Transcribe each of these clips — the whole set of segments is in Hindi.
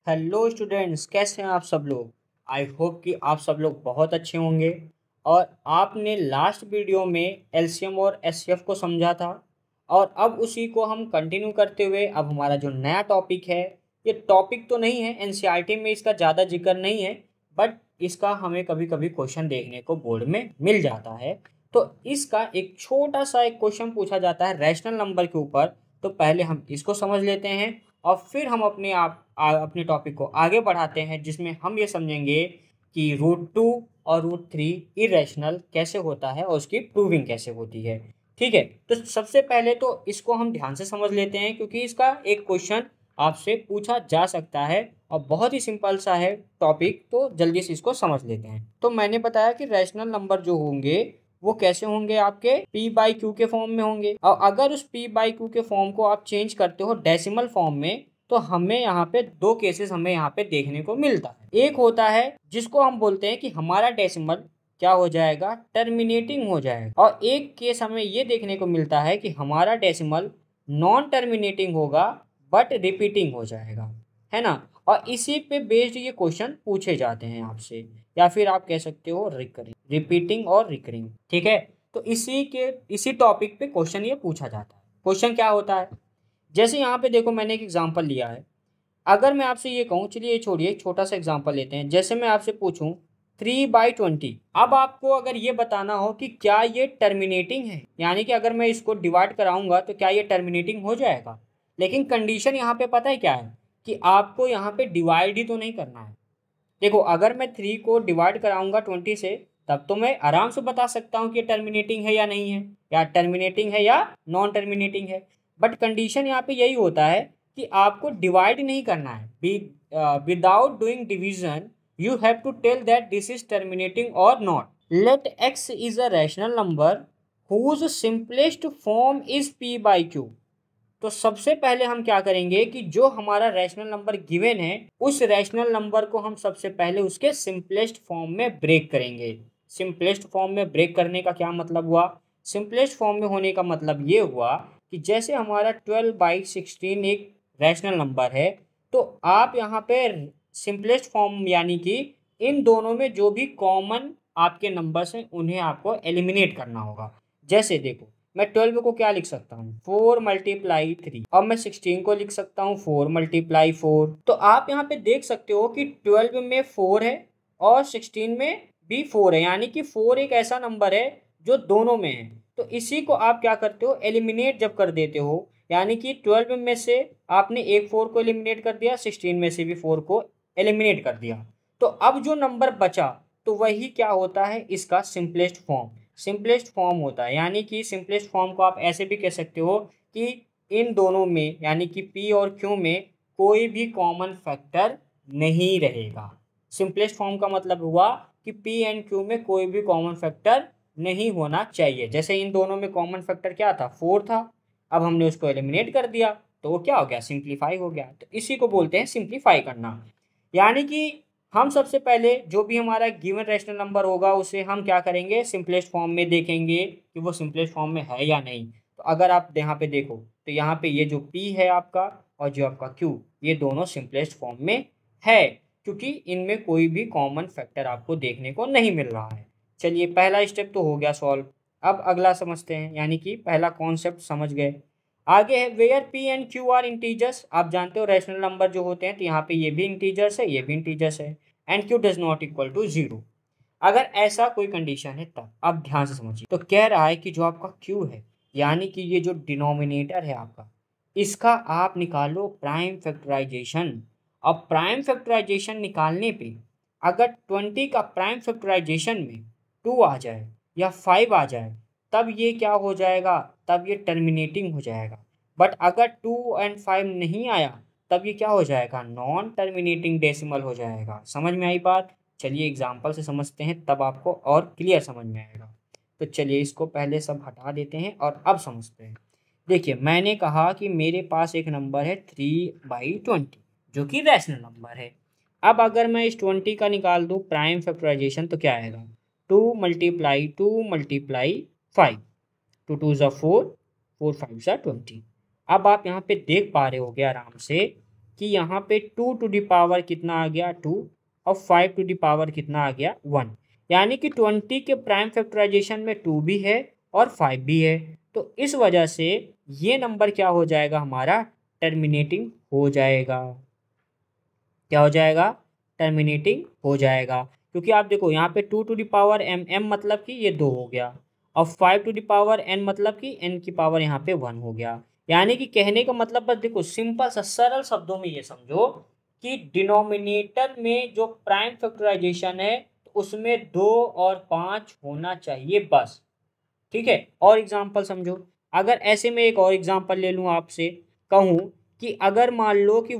हेलो स्टूडेंट्स, कैसे हैं आप सब लोग। आई होप कि आप सब लोग बहुत अच्छे होंगे। और आपने लास्ट वीडियो में एलसीएम और एचसीएफ को समझा था, और अब उसी को हम कंटिन्यू करते हुए अब हमारा जो नया टॉपिक है, ये टॉपिक तो नहीं है, एनसीईआरटी में इसका ज़्यादा जिक्र नहीं है, बट इसका हमें कभी कभी क्वेश्चन देखने को बोर्ड में मिल जाता है। तो इसका एक छोटा सा एक क्वेश्चन पूछा जाता है रैशनल नंबर के ऊपर। तो पहले हम इसको समझ लेते हैं और फिर हम अपने टॉपिक को आगे बढ़ाते हैं, जिसमें हम ये समझेंगे कि रूट 2 और रूट 3 इरेशनल कैसे होता है और उसकी प्रूविंग कैसे होती है। ठीक है, तो सबसे पहले तो इसको हम ध्यान से समझ लेते हैं, क्योंकि इसका एक क्वेश्चन आपसे पूछा जा सकता है और बहुत ही सिंपल सा है टॉपिक। तो जल्दी से इसको समझ लेते हैं। तो मैंने बताया कि रैशनल नंबर जो होंगे वो कैसे होंगे, आपके p/q के फॉर्म में होंगे। और अगर उस p/q के फॉर्म को आप चेंज करते हो डेसिमल फॉर्म में, तो हमें यहाँ पे दो केसेस हमें यहाँ पे देखने को मिलता है। एक होता है जिसको हम बोलते हैं कि हमारा डेसिमल क्या हो जाएगा, टर्मिनेटिंग हो जाएगा। और एक केस हमें ये देखने को मिलता है कि हमारा डेसिमल नॉन टर्मिनेटिंग होगा बट रिपीटिंग हो जाएगा, है ना। और इसी पे बेस्ड ये क्वेश्चन पूछे जाते हैं आपसे, या फिर आप कह सकते हो रिकरिंग, रिपीटिंग और रिकरिंग। ठीक है, तो इसी टॉपिक पे क्वेश्चन ये पूछा जाता है। क्वेश्चन क्या होता है, जैसे यहाँ पे देखो मैंने एक एग्जांपल लिया है। अगर मैं आपसे ये कहूँ, चलिए ये छोड़िए, एक छोटा सा एग्जांपल लेते हैं। जैसे मैं आपसे पूछूं 3/20, अब आपको अगर ये बताना हो कि क्या ये टर्मिनेटिंग है, यानी कि अगर मैं इसको डिवाइड कराऊंगा तो क्या ये टर्मिनेटिंग हो जाएगा। लेकिन कंडीशन यहाँ पे पता है क्या है, कि आपको यहाँ पे डिवाइड ही तो नहीं करना है। देखो, अगर मैं 3 को डिवाइड कराऊंगा 20 से, तब तो मैं आराम से बता सकता हूँ कि टर्मिनेटिंग है या नहीं है, या टर्मिनेटिंग है या नॉन टर्मिनेटिंग है। बट कंडीशन यहाँ पे यही होता है कि आपको डिवाइड नहीं करना है। Without doing division you have to tell that this is terminating और not. Let x is a rational number whose simplest form is p/q। तो सबसे पहले हम क्या करेंगे कि जो हमारा रैशनल नंबर गिवन है, उस रैशनल नंबर को हम सबसे पहले उसके सिंपलेस्ट फॉर्म में ब्रेक करेंगे। सिंपलेस्ट फॉर्म में ब्रेक करने का क्या मतलब हुआ, सिंपलेस्ट फॉर्म में होने का मतलब ये हुआ कि जैसे हमारा 12/16 एक रैशनल नंबर है, तो आप यहाँ पे सिंपलेस्ट फॉर्म यानी कि इन दोनों में जो भी कॉमन आपके नंबर्स हैं उन्हें आपको एलिमिनेट करना होगा। जैसे देखो, मैं 12 को क्या लिख सकता हूँ, 4×3, और मैं 16 को लिख सकता हूँ 4×4। तो आप यहाँ पे देख सकते हो कि 12 में 4 है और 16 में भी 4 है, यानी कि 4 एक ऐसा नंबर है जो दोनों में है। तो इसी को आप क्या करते हो, एलिमिनेट जब कर देते हो, यानी कि 12 में से आपने एक 4 को एलिमिनेट कर दिया, 16 में से भी 4 को एलिमिनेट कर दिया, तो अब जो नंबर बचा तो वही क्या होता है, इसका सिंपलेस्ट फॉर्म। सिंपलेस्ट फॉर्म होता है, यानी कि सिंपलेस्ट फॉर्म को आप ऐसे भी कह सकते हो कि इन दोनों में यानी कि P और Q में कोई भी कॉमन फैक्टर नहीं रहेगा। सिंपलेस्ट फॉर्म का मतलब हुआ कि P एंड Q में कोई भी कॉमन फैक्टर नहीं होना चाहिए। जैसे इन दोनों में कॉमन फैक्टर क्या था, 4 था, अब हमने उसको एलिमिनेट कर दिया तो वो क्या हो गया, सिंप्लीफाई हो गया। तो इसी को बोलते हैं सिंप्लीफाई करना। यानी कि हम सबसे पहले जो भी हमारा गिवन रैशनल नंबर होगा उसे हम क्या करेंगे, सिंपलेस्ट फॉर्म में देखेंगे कि वो सिंपलेस्ट फॉर्म में है या नहीं। तो अगर आप यहाँ पे देखो तो यहाँ पे ये जो P है आपका और जो आपका Q, ये दोनों सिंपलेस्ट फॉर्म में है, क्योंकि इनमें कोई भी कॉमन फैक्टर आपको देखने को नहीं मिल रहा है। चलिए, पहला स्टेप तो हो गया सॉल्व। अब अगला समझते हैं, यानी कि पहला कॉन्सेप्ट समझ गए। आगे है where P and Q are integers. आप जानते हो रैशनल नंबर जो होते हैं, तो यहाँ पे ये भी इंटीजर्स है, ये भी इंटीजर्स है, and Q does not equal to 0। अगर ऐसा कोई कंडीशन है तब आप ध्यान से समझिए। तो कह रहा है कि जो आपका Q है, यानी कि ये जो डिनोमिनेटर है आपका, इसका आप निकालो प्राइम फैक्टराइजेशन। अब प्राइम फैक्टराइजेशन निकालने पे अगर 20 का प्राइम फैक्टराइजेशन में 2 आ जाए या 5 आ जाए, तब ये क्या हो जाएगा, तब ये टर्मिनेटिंग हो जाएगा। बट अगर 2 एंड 5 नहीं आया, तब ये क्या हो जाएगा, नॉन टर्मिनेटिंग डेसिमल हो जाएगा। समझ में आई बात। चलिए एग्जाम्पल से समझते हैं, तब आपको और क्लियर समझ में आएगा। तो चलिए इसको पहले सब हटा देते हैं और अब समझते हैं। देखिए, मैंने कहा कि मेरे पास एक नंबर है 3/20, जो कि रैशनल नंबर है। अब अगर मैं इस 20 का निकाल दूं प्राइम फैक्टराइजेशन, तो क्या आएगा, 2 × 2 × 5, 2 2 ज़ा 4, 4 5 ज़ा 20। अब आप यहाँ पे देख पा रहे होगे आराम से कि यहाँ पे 2 टू द पावर कितना आ गया 2 और 5 टू द पावर कितना आ गया 1, यानी कि 20 के प्राइम फैक्टराइजेशन में 2 भी है और 5 भी है। तो इस वजह से ये नंबर क्या हो जाएगा हमारा, टर्मिनेटिंग हो जाएगा। क्या हो जाएगा, टर्मिनेटिंग हो जाएगा। क्योंकि आप देखो यहाँ पे 2 टू द पावर m मतलब कि ये 2 हो गया, और 5 टू द पावर n मतलब कि n की पावर यहाँ पे 1 हो गया। यानी कि कहने का मतलब बस देखो सिंपल सा सरल शब्दों में ये समझो कि डिनोमिनेटर में जो प्राइम फैक्टराइजेशन है उसमें 2 और 5 होना चाहिए बस। ठीक है, और एग्जाम्पल समझो। अगर ऐसे में एक और एग्जाम्पल ले लूँ आपसे, कहूँ कि अगर मान लो कि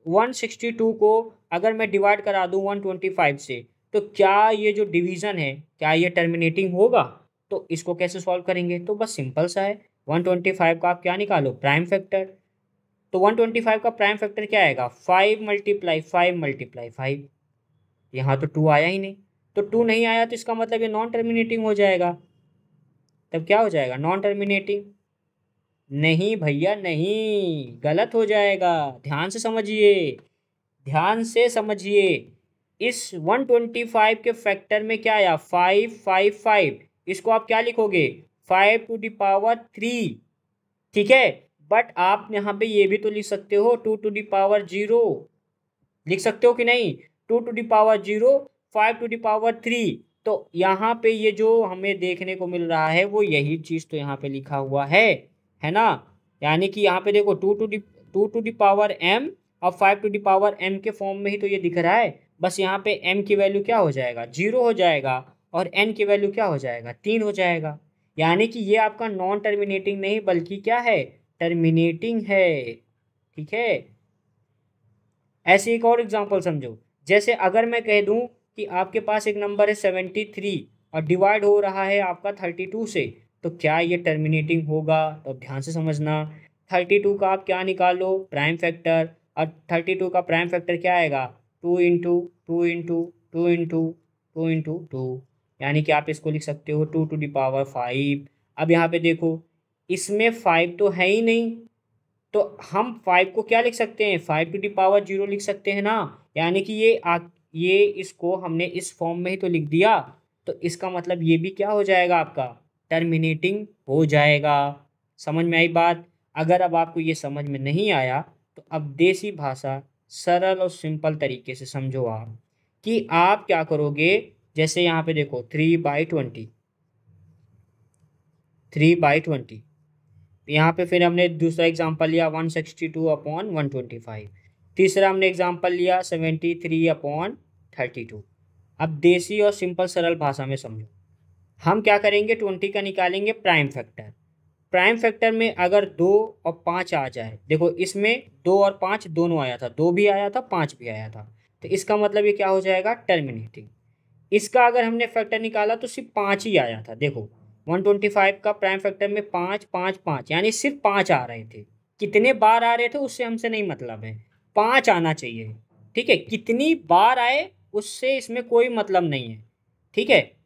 162 को अगर मैं डिवाइड करा दूँ 125 से, तो क्या ये जो डिवीज़न है क्या ये टर्मिनेटिंग होगा? तो इसको कैसे सॉल्व करेंगे? तो बस सिंपल सा है, 125 का आप क्या निकालो, प्राइम फैक्टर। तो 125 का प्राइम फैक्टर क्या आएगा, 5 मल्टीप्लाई 5। यहाँ तो 2 आया ही नहीं, तो 2 नहीं आया तो इसका मतलब ये नॉन टर्मिनेटिंग हो जाएगा। तब क्या हो जाएगा, नॉन टर्मिनेटिंग। नहीं भैया नहीं, गलत हो जाएगा। ध्यान से समझिए, ध्यान से समझिए। इस 125 के फैक्टर में क्या आया, 555। इसको आप क्या लिखोगे, 5 टू द पावर 3। ठीक है, बट आप यहाँ पे ये भी तो लिख सकते हो 2 टू द पावर 0, लिख सकते हो कि नहीं, 2 to the power 0, 5 to the power 3। तो यहाँ पे ये जो हमें देखने को मिल रहा है वो यही चीज़ तो यहाँ पे लिखा हुआ है ना। यानी कि यहाँ पे देखो 2 टू द पावर m और 5 टू द पावर m के फॉर्म में ही तो ये दिख रहा है। बस यहाँ पे m की वैल्यू क्या हो जाएगा, 0 हो जाएगा, और n की वैल्यू क्या हो जाएगा, 3 हो जाएगा। यानी कि ये आपका नॉन टर्मिनेटिंग नहीं बल्कि क्या है, टर्मिनेटिंग है। ठीक है, ऐसे एक और एग्जांपल समझो। जैसे अगर मैं कह दूं कि आपके पास एक नंबर है 73 और डिवाइड हो रहा है आपका 32 से, तो क्या ये टर्मिनेटिंग होगा? तो ध्यान से समझना, 32 का आप क्या निकालो, प्राइम फैक्टर, और 32 का प्राइम फैक्टर क्या आएगा, 2 यानी कि आप इसको लिख सकते हो 2 टू द पावर 5। अब यहाँ पे देखो इसमें 5 तो है ही नहीं, तो हम 5 को क्या लिख सकते हैं, 5 टू द पावर 0 लिख सकते हैं ना। यानी कि ये इसको हमने इस फॉर्म में ही तो लिख दिया, तो इसका मतलब ये भी क्या हो जाएगा आपका, टर्मिनेटिंग हो जाएगा। समझ में आई बात? अगर अब आपको ये समझ में नहीं आया तो अब देसी भाषा सरल और सिंपल तरीके से समझो आप, कि आप क्या करोगे। जैसे यहाँ पे देखो 3/20, 3/20। यहाँ पे फिर हमने दूसरा एग्जांपल लिया 162/125। तीसरा हमने एग्जांपल लिया 73/32। अब देसी और सिंपल सरल भाषा में समझो, हम क्या करेंगे, 20 का निकालेंगे प्राइम फैक्टर। प्राइम फैक्टर में अगर 2 और 5 आ जाए, देखो इसमें 2 और 5 दोनों आया था, 2 भी आया था 5 भी आया था, तो इसका मतलब ये क्या हो जाएगा, टर्मिनेटिंग। इसका अगर हमने फैक्टर निकाला तो सिर्फ 5 ही आया था। देखो 125 का प्राइम फैक्टर में 5 5 5, यानी सिर्फ 5 आ रहे थे। कितने बार आ रहे थे उससे हमसे नहीं मतलब है, 5 आना चाहिए। ठीक है, कितनी बार आए उससे इसमें कोई मतलब नहीं है। ठीक है,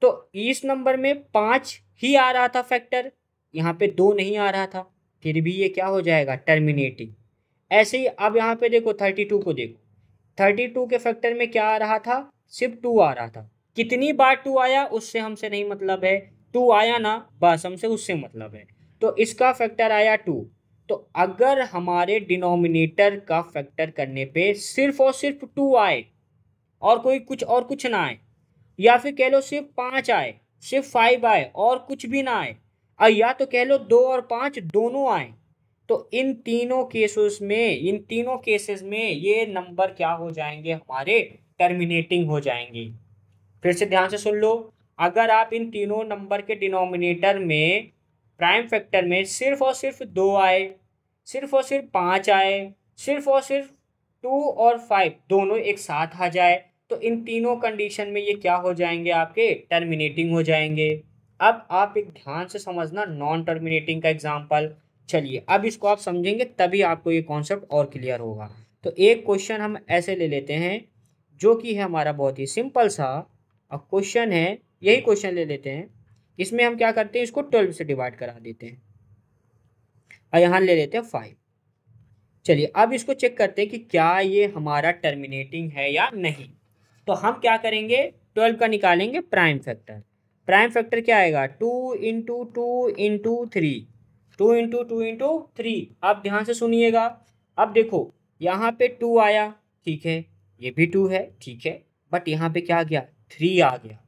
तो इस नंबर में 5 ही आ रहा था फैक्टर, यहाँ पे 2 नहीं आ रहा था, फिर भी ये क्या हो जाएगा, टर्मिनेटिंग। ऐसे ही अब यहाँ पे देखो 32 को देखो, 32 के फैक्टर में क्या आ रहा था, सिर्फ 2 आ रहा था। कितनी बार 2 आया उससे हमसे नहीं मतलब है, 2 आया ना बस हमसे उससे मतलब है। तो इसका फैक्टर आया 2। तो अगर हमारे डिनोमिनेटर का फैक्टर करने पे सिर्फ और सिर्फ 2 आए और कोई कुछ ना आए, या फिर कह लो सिर्फ 5 आए, सिर्फ 5 आए और कुछ भी ना आए, और या तो कह लो 2 और 5 दोनों आए, तो इन तीनों केसेस में ये नंबर क्या हो जाएंगे, हमारे टर्मिनेटिंग हो जाएंगे। फिर से ध्यान से सुन लो, अगर आप इन तीनों नंबर के डिनोमिनेटर में प्राइम फैक्टर में सिर्फ और सिर्फ 2 आए, सिर्फ और सिर्फ 5 आए, सिर्फ और सिर्फ 2 और 5 दोनों एक साथ आ जाए, तो इन तीनों कंडीशन में ये क्या हो जाएंगे, आपके टर्मिनेटिंग हो जाएंगे। अब आप एक ध्यान से समझना नॉन टर्मिनेटिंग का एग्जांपल। चलिए अब इसको आप समझेंगे तभी आपको ये कॉन्सेप्ट और क्लियर होगा। तो एक क्वेश्चन हम ऐसे ले लेते हैं जो कि है हमारा बहुत ही सिंपल सा, और क्वेश्चन है, यही क्वेश्चन ले लेते हैं। इसमें हम क्या करते हैं, इसको 12 से डिवाइड करा देते हैं। और यहाँ ले लेते हैं 5। चलिए अब इसको चेक करते हैं कि क्या ये हमारा टर्मिनेटिंग है या नहीं। तो हम क्या करेंगे, 12 का निकालेंगे प्राइम फैक्टर। प्राइम फैक्टर क्या आएगा, 2 इंटू 2 इंटू 3, 2 इंटू 2 इंटू 3। आप ध्यान से सुनिएगा। अब देखो यहाँ पे 2 आया, ठीक है, ये भी 2 है, ठीक है, बट यहाँ पे क्या आ गया, 3 आ गया।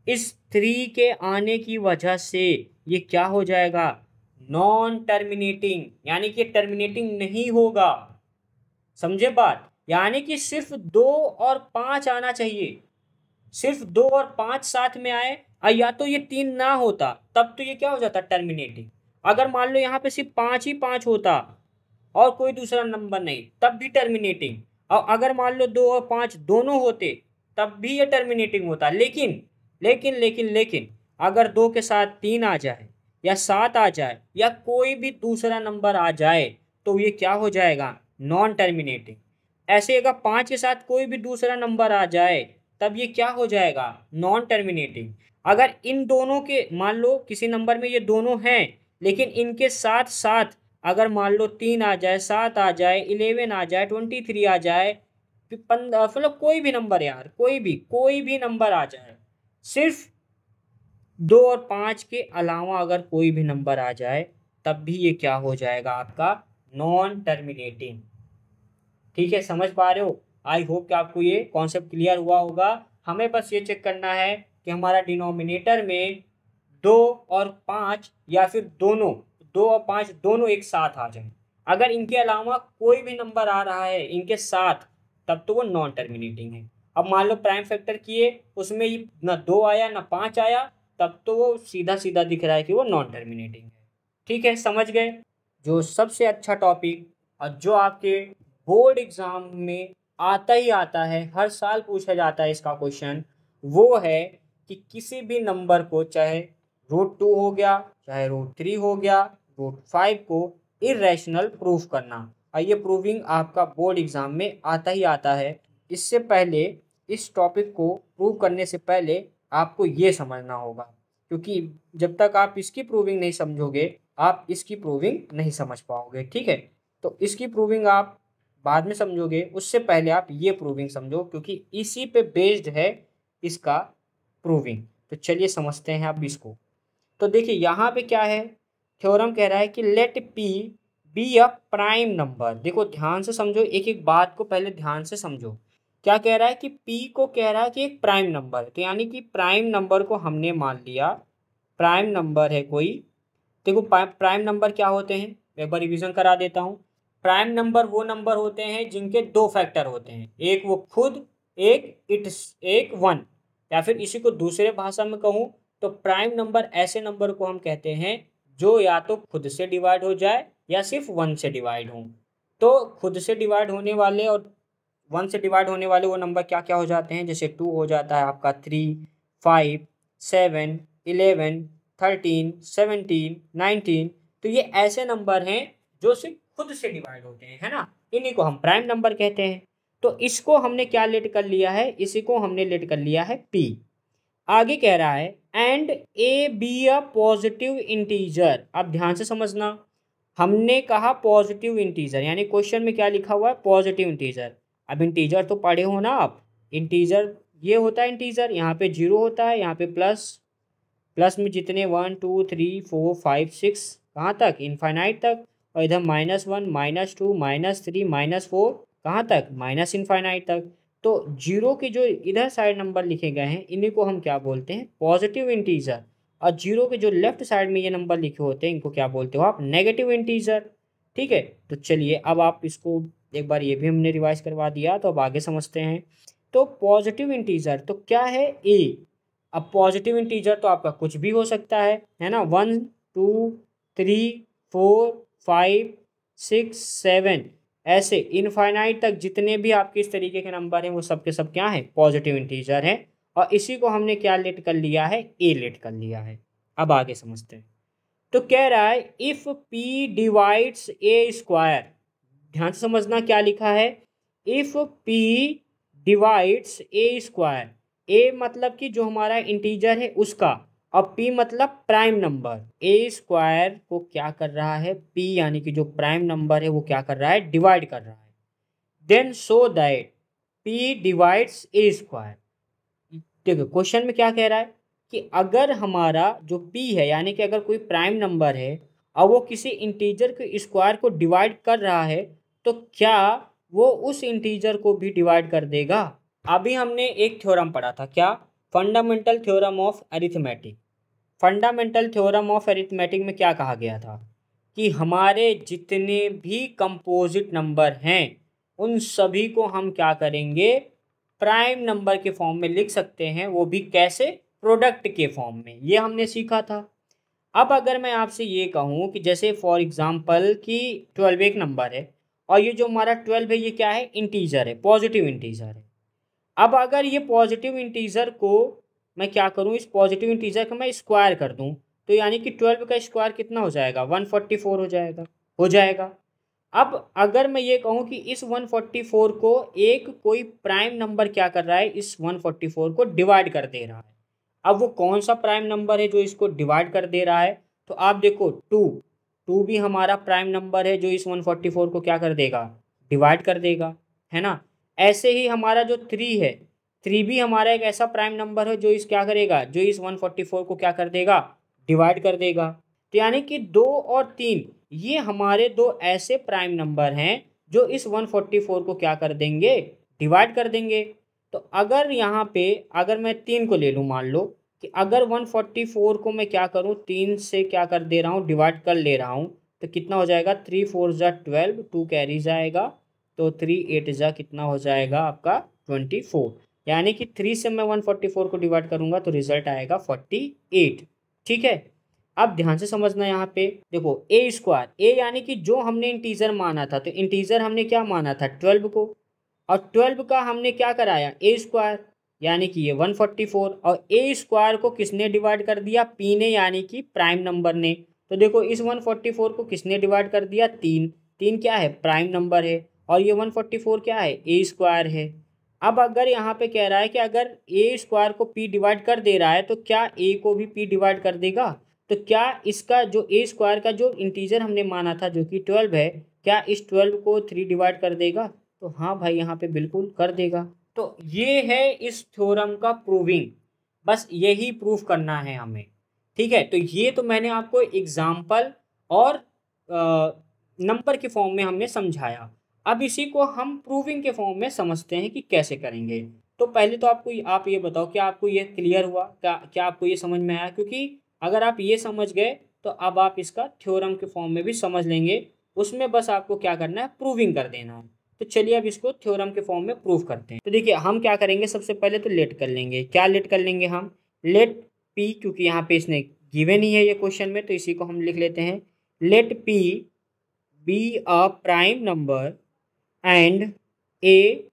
इस 3 के आने की वजह से ये क्या हो जाएगा, नॉन टर्मिनेटिंग, यानी कि टर्मिनेटिंग नहीं होगा। समझे बात, यानी कि सिर्फ 2 और 5 आना चाहिए, सिर्फ 2 और 5 साथ में आए, या तो ये 3 ना होता तब तो ये क्या हो जाता, टर्मिनेटिंग। अगर मान लो यहाँ पे सिर्फ 5 ही 5 होता और कोई दूसरा नंबर नहीं, तब भी टर्मिनेटिंग। और अगर मान लो 2 और 5 दोनों होते तब भी ये टर्मिनेटिंग होता। लेकिन लेकिन लेकिन लेकिन अगर 2 के साथ 3 आ जाए या 7 आ जाए या कोई भी दूसरा नंबर आ जाए तो ये क्या हो जाएगा, नॉन टर्मिनेटिंग। ऐसे अगर 5 के साथ कोई भी दूसरा नंबर आ जाए तब ये क्या हो जाएगा, नॉन टर्मिनेटिंग। अगर इन दोनों के, मान लो किसी नंबर में ये दोनों हैं, लेकिन इनके साथ साथ अगर मान लो 3 आ जाए, 7 आ जाए, 11 आ जाए, 23 आ जाए, 15, मतलब कोई भी नंबर यार, कोई भी नंबर आ जाए, सिर्फ 2 और 5 के अलावा अगर कोई भी नंबर आ जाए तब भी ये क्या हो जाएगा, आपका नॉन टर्मिनेटिंग। ठीक है, समझ पा रहे हो। आई होप कि आपको ये कॉन्सेप्ट क्लियर हुआ होगा। हमें बस ये चेक करना है कि हमारा डिनोमिनेटर में 2 और 5 या फिर दोनों 2 और 5 दोनों एक साथ आ जाए। अगर इनके अलावा कोई भी नंबर आ रहा है इनके साथ तब तो वो नॉन टर्मिनेटिंग है। अब मान लो प्राइम फैक्टर किए, उसमें ना 2 आया ना 5 आया, तब तो वो सीधा सीधा दिख रहा है कि वो नॉन टर्मिनेटिंग है। ठीक है, समझ गए। जो सबसे अच्छा टॉपिक और जो आपके बोर्ड एग्जाम में आता ही आता है, हर साल पूछा जाता है इसका क्वेश्चन, वो है कि किसी भी नंबर को, चाहे √2 हो गया, चाहे √3 हो गया, √5 को इरेशनल प्रूफ करना। और ये प्रूविंग आपका बोर्ड एग्जाम में आता ही आता है। इससे पहले, इस टॉपिक को प्रूव करने से पहले आपको ये समझना होगा, क्योंकि जब तक आप इसकी प्रूविंग नहीं समझोगे आप इसकी प्रूविंग नहीं समझ पाओगे। ठीक है, तो इसकी प्रूविंग आप बाद में समझोगे, उससे पहले आप ये प्रूविंग समझो, क्योंकि इसी पे बेस्ड है इसका प्रूविंग। तो चलिए समझते हैं अब इसको। तो देखिए यहाँ पे क्या है, थ्योरम कह रहा है कि let P be a prime number. देखो ध्यान से समझो, एक एक बात को पहले ध्यान से समझो। क्या कह रहा है कि पी को कह रहा है कि एक प्राइम नंबर है, तो यानी कि प्राइम नंबर को हमने मान लिया प्राइम नंबर है कोई। देखो प्राइम नंबर क्या होते हैं, एक बार रिवीजन करा देता हूँ। प्राइम नंबर वो नंबर होते हैं जिनके 2 फैक्टर होते हैं, एक वो खुद, एक 1। या फिर इसी को दूसरे भाषा में कहूँ तो प्राइम नंबर ऐसे नंबर को हम कहते हैं जो या तो खुद से डिवाइड हो जाए या सिर्फ 1 से डिवाइड हो। तो खुद से डिवाइड होने वाले और 1 से डिवाइड होने वाले वो नंबर क्या क्या हो जाते हैं, जैसे 2 हो जाता है आपका, 3, 5, 7, 11, 13, 17, 19। तो ये ऐसे नंबर हैं जो सिर्फ खुद से डिवाइड होते हैं, है ना, इन्हीं को हम प्राइम नंबर कहते हैं। तो इसको हमने क्या लेट कर लिया है, इसी को हमने लेट कर लिया है पी। आगे कह रहा है and A be a positive integer. अब ध्यान से समझना, हमने कहा पॉजिटिव इंटीजर, यानी क्वेश्चन में क्या लिखा हुआ है, पॉजिटिव इंटीजर। अब इंटीजर तो पढ़े हो ना आप, इंटीजर ये होता है इंटीजर, यहाँ पे 0 होता है, यहाँ पे प्लस में जितने 1 2 3 4 5 6 कहाँ तक, इनफाइनाइट तक। और इधर -1 -2 -3 -4 कहाँ तक, माइनस इनफाइनाइट तक। तो 0 के जो इधर साइड नंबर लिखे गए हैं इन्हीं को हम क्या बोलते हैं, पॉजिटिव इंटीजर। और 0 के जो लेफ्ट साइड में ये नंबर लिखे होते हैं इनको क्या बोलते हो आप, नेगेटिव इंटीजर। ठीक है, तो चलिए अब आप इसको एक बार, ये भी हमने रिवाइज करवा दिया, तो अब आगे समझते हैं। तो पॉजिटिव इंटीजर तो क्या है, ए। अब पॉजिटिव इंटीजर तो आपका कुछ भी हो सकता है ना, 1 2 3 4 5 6 7 ऐसे इनफाइनाइट तक जितने भी आपके इस तरीके के नंबर हैं वो सब के सब क्या हैं, पॉजिटिव इंटीजर हैं। और इसी को हमने क्या लेट कर लिया है, ए लेट कर लिया है। अब आगे समझते हैं। तो कह रहा है if p divides A square. ध्यान से समझना क्या लिखा है, if p divides A square. A मतलब कि जो हमारा इंटीजर है उसका, और पी मतलब प्राइम नंबर। ए स्क्वायर को क्या कर रहा है, पी यानी कि जो प्राइम नंबर है वो क्या कर रहा है, डिवाइड कर रहा है। Then show that P divides A square. देखो क्वेश्चन में क्या कह रहा है कि अगर हमारा जो p है यानी कि अगर कोई प्राइम नंबर है और वो किसी इंटीजर के स्क्वायर को डिवाइड कर रहा है तो क्या वो उस इंटीजर को भी डिवाइड कर देगा। अभी हमने एक थ्योरम पढ़ा था, क्या, fundamental theorem of arithmetic. Fundamental theorem of arithmetic में क्या कहा गया था कि हमारे जितने भी कंपोजिट नंबर हैं उन सभी को हम क्या करेंगे, प्राइम नंबर के फॉर्म में लिख सकते हैं, वो भी कैसे, प्रोडक्ट के फॉर्म में। ये हमने सीखा था। अब अगर मैं आपसे ये कहूँ कि जैसे फॉर एग्जांपल कि 12 एक नंबर है और ये जो हमारा 12 है ये क्या है, इंटीजर है, पॉजिटिव इंटीजर है। अब अगर ये पॉजिटिव इंटीजर को मैं क्या करूँ, इस पॉजिटिव इंटीजर को मैं स्क्वायर कर दूँ तो यानी कि 12 का स्क्वायर कितना हो जाएगा, 144 हो जाएगा। अब अगर मैं ये कहूँ कि इस 144 को एक कोई प्राइम नंबर क्या कर रहा है, इस 144 को डिवाइड कर दे रहा है। अब वो कौन सा प्राइम नंबर है जो इसको डिवाइड कर दे रहा है, तो आप देखो टू भी हमारा प्राइम नंबर है जो इस 144 को क्या कर देगा, डिवाइड कर देगा, है ना। ऐसे ही हमारा जो 3 है, 3 भी हमारा एक ऐसा प्राइम नंबर है जो इस क्या करेगा, जो इस 144 को क्या कर देगा, डिवाइड कर देगा। तो यानी कि 2 और 3 ये हमारे दो ऐसे प्राइम नंबर हैं जो इस 144 को क्या कर देंगे, डिवाइड कर देंगे। तो अगर यहाँ पे अगर मैं 3 को ले लूँ, मान लो कि अगर 144 को मैं क्या करूँ, 3 से क्या कर दे रहा हूँ, डिवाइड कर ले रहा हूँ, तो कितना हो जाएगा, 3 4 जा 12, 2 कैरी जाएगा, तो 3 8 जा कितना हो जाएगा आपका 24। यानी कि 3 से मैं 144 को डिवाइड करूँगा तो रिजल्ट आएगा 48। ठीक है। अब ध्यान से समझना, यहाँ पे देखो ए स्क्वायर, ए यानी कि जो हमने इंटीजर माना था, तो इंटीजर हमने क्या माना था, 12 को, और 12 का हमने क्या कराया, ए स्क्वायर, यानी कि ये 144, और ए स्क्वायर को किसने डिवाइड कर दिया, पी ने, यानी कि प्राइम नंबर ने। तो देखो इस 144 को किसने डिवाइड कर दिया, 3, 3 क्या है, प्राइम नंबर है, और ये 144 क्या है, ए स्क्वायर है। अब अगर यहाँ पे कह रहा है कि अगर ए स्क्वायर को पी डिवाइड कर दे रहा है तो क्या ए को भी पी डिवाइड कर देगा। तो क्या इसका जो ए स्क्वायर का जो इंटीजर हमने माना था जो कि 12 है, क्या इस 12 को 3 डिवाइड कर देगा। तो हाँ भाई यहाँ पे बिल्कुल कर देगा। तो ये है इस थ्योरम का प्रूविंग, बस यही प्रूफ करना है हमें। ठीक है, तो ये तो मैंने आपको एग्जाम्पल और नंबर के फॉर्म में हमने समझाया। अब इसी को हम प्रूविंग के फॉर्म में समझते हैं कि कैसे करेंगे। तो पहले तो आप ये बताओ कि आपको ये क्लियर हुआ, क्या आपको ये समझ में आया, क्योंकि अगर आप ये समझ गए तो अब आप इसका थ्योरम के फॉर्म में भी समझ लेंगे। उसमें बस आपको क्या करना है, प्रूविंग कर देना है। तो चलिए अब इसको थ्योरम के फॉर्म में प्रूव करते हैं। तो देखिए हम क्या करेंगे, सबसे पहले तो लेट कर लेंगे। क्या लेट कर लेंगे हम, लेट पी, क्योंकि यहाँ पे इसने गिवन ही है ये क्वेश्चन में, तो इसी को हम लिख लेते हैं, let P be a prime number and A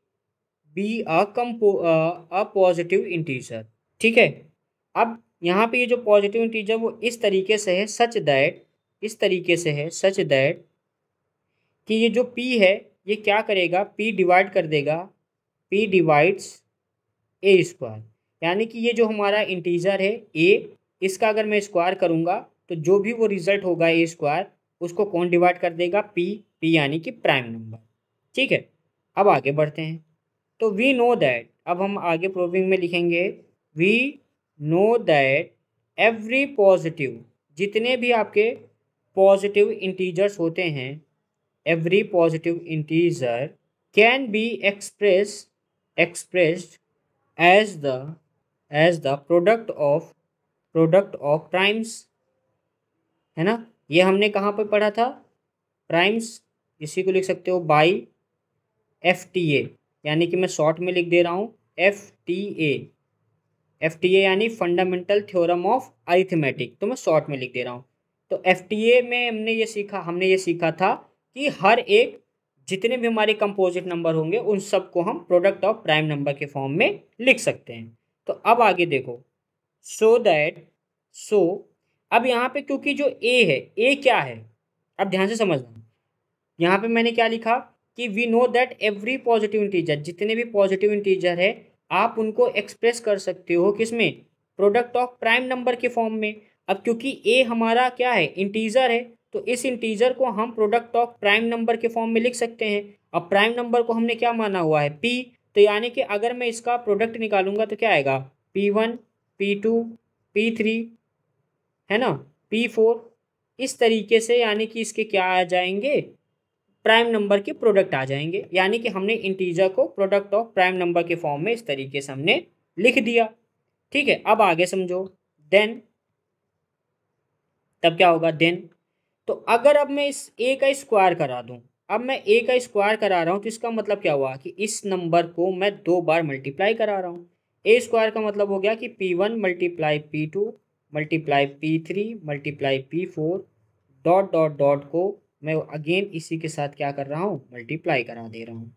be a positive integer. ठीक है। अब यहाँ पे ये जो पॉजिटिव इंटीजर वो इस तरीके से है, सच दैट, इस तरीके से है सच दैट कि ये जो p है ये क्या करेगा, p डिवाइड कर देगा, p डिवाइड्स ए स्क्वायर। यानी कि ये जो हमारा इंटीजर है a, इसका अगर मैं स्क्वायर करूँगा तो जो भी वो रिजल्ट होगा ए स्क्वायर, उसको कौन डिवाइड कर देगा, p यानी कि प्राइम नंबर। ठीक है। अब आगे बढ़ते हैं। तो वी नो दैट, अब हम आगे प्रूविंग में लिखेंगे, we know that every positive, जितने भी आपके पॉजिटिव इंटीजर्स होते हैं, every positive integer can be expressed as the product of primes, है ना। ये हमने कहाँ पर पढ़ा था, प्राइम्स, इसी को लिख सकते हो बाई FTA, यानी कि मैं शॉर्ट में लिख दे रहा हूँ FTA यानी फंडामेंटल थ्योरम ऑफ अरिथमेटिक, तो मैं शॉर्ट में लिख दे रहा हूँ। तो FTA में हमने ये सीखा था कि हर एक जितने भी हमारे कंपोजिट नंबर होंगे उन सब को हम प्रोडक्ट ऑफ प्राइम नंबर के फॉर्म में लिख सकते हैं। तो अब आगे देखो, सो अब यहाँ पे क्योंकि जो A है, A क्या है, अब ध्यान से समझना, यहाँ पे मैंने क्या लिखा कि we know that every positive integer, जितने भी पॉजिटिव इंटीजर है आप उनको एक्सप्रेस कर सकते हो किसमें, प्रोडक्ट ऑफ प्राइम नंबर के फॉर्म में। अब क्योंकि ए हमारा क्या है, इंटीजर है, तो इस इंटीजर को हम प्रोडक्ट ऑफ प्राइम नंबर के फॉर्म में लिख सकते हैं। अब प्राइम नंबर को हमने क्या माना हुआ है, पी, तो यानी कि अगर मैं इसका प्रोडक्ट निकालूंगा तो क्या आएगा, P1 P2 P3, है ना, P4, इस तरीके से, यानी कि इसके क्या आ जाएंगे, प्राइम नंबर के प्रोडक्ट आ जाएंगे। यानी कि हमने इंटीजर को प्रोडक्ट ऑफ प्राइम नंबर के फॉर्म में इस तरीके से हमने लिख दिया। ठीक है, अब आगे समझो। देन, तब क्या होगा, देन, तो अगर अब मैं इस ए का स्क्वायर करा दूं, अब मैं ए का स्क्वायर करा रहा हूं, तो इसका मतलब क्या हुआ कि इस नंबर को मैं 2 बार मल्टीप्लाई करा रहा हूँ। ए स्क्वायर का मतलब हो गया कि P1 multiply P2 multiply P3 multiply P4 dot dot dot को मैं अगेन इसी के साथ क्या कर रहा हूँ, मल्टीप्लाई करा दे रहा हूँ।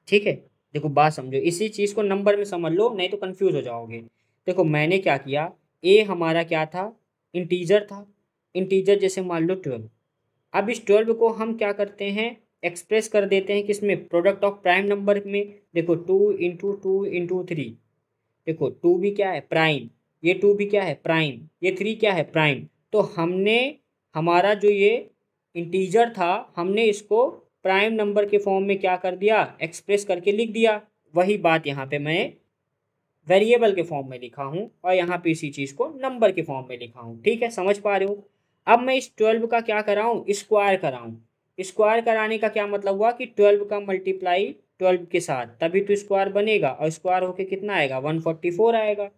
ठीक है, देखो बात समझो, इसी चीज़ को नंबर में समझ लो, नहीं तो कंफ्यूज हो जाओगे। देखो मैंने क्या किया, ए हमारा क्या था, इंटीजर था, इंटीजर जैसे मान लो 12। अब इस 12 को हम क्या करते हैं, एक्सप्रेस कर देते हैं किसमें, प्रोडक्ट ऑफ प्राइम नंबर में। देखो 2 × 2 × 3, देखो 2 भी क्या है, प्राइम, ये 2 भी क्या है, प्राइम, ये 3 क्या है, प्राइम। तो हमने हमारा जो ये इंटीजर था, हमने इसको प्राइम नंबर के फॉर्म में क्या कर दिया, एक्सप्रेस करके लिख दिया। वही बात यहाँ पे मैं वेरिएबल के फॉर्म में लिखा हूँ, और यहाँ पे इसी चीज़ को नंबर के फॉर्म में लिखा हूँ। ठीक है, समझ पा रहे हो। अब मैं इस 12 का क्या कराऊँ, स्क्वायर कराऊँ। स्क्वायर कराने का क्या मतलब हुआ कि 12 का मल्टीप्लाई 12 के साथ, तभी तो स्क्वायर बनेगा, और स्क्वायर होके कितना आएगा, 144 आएगा।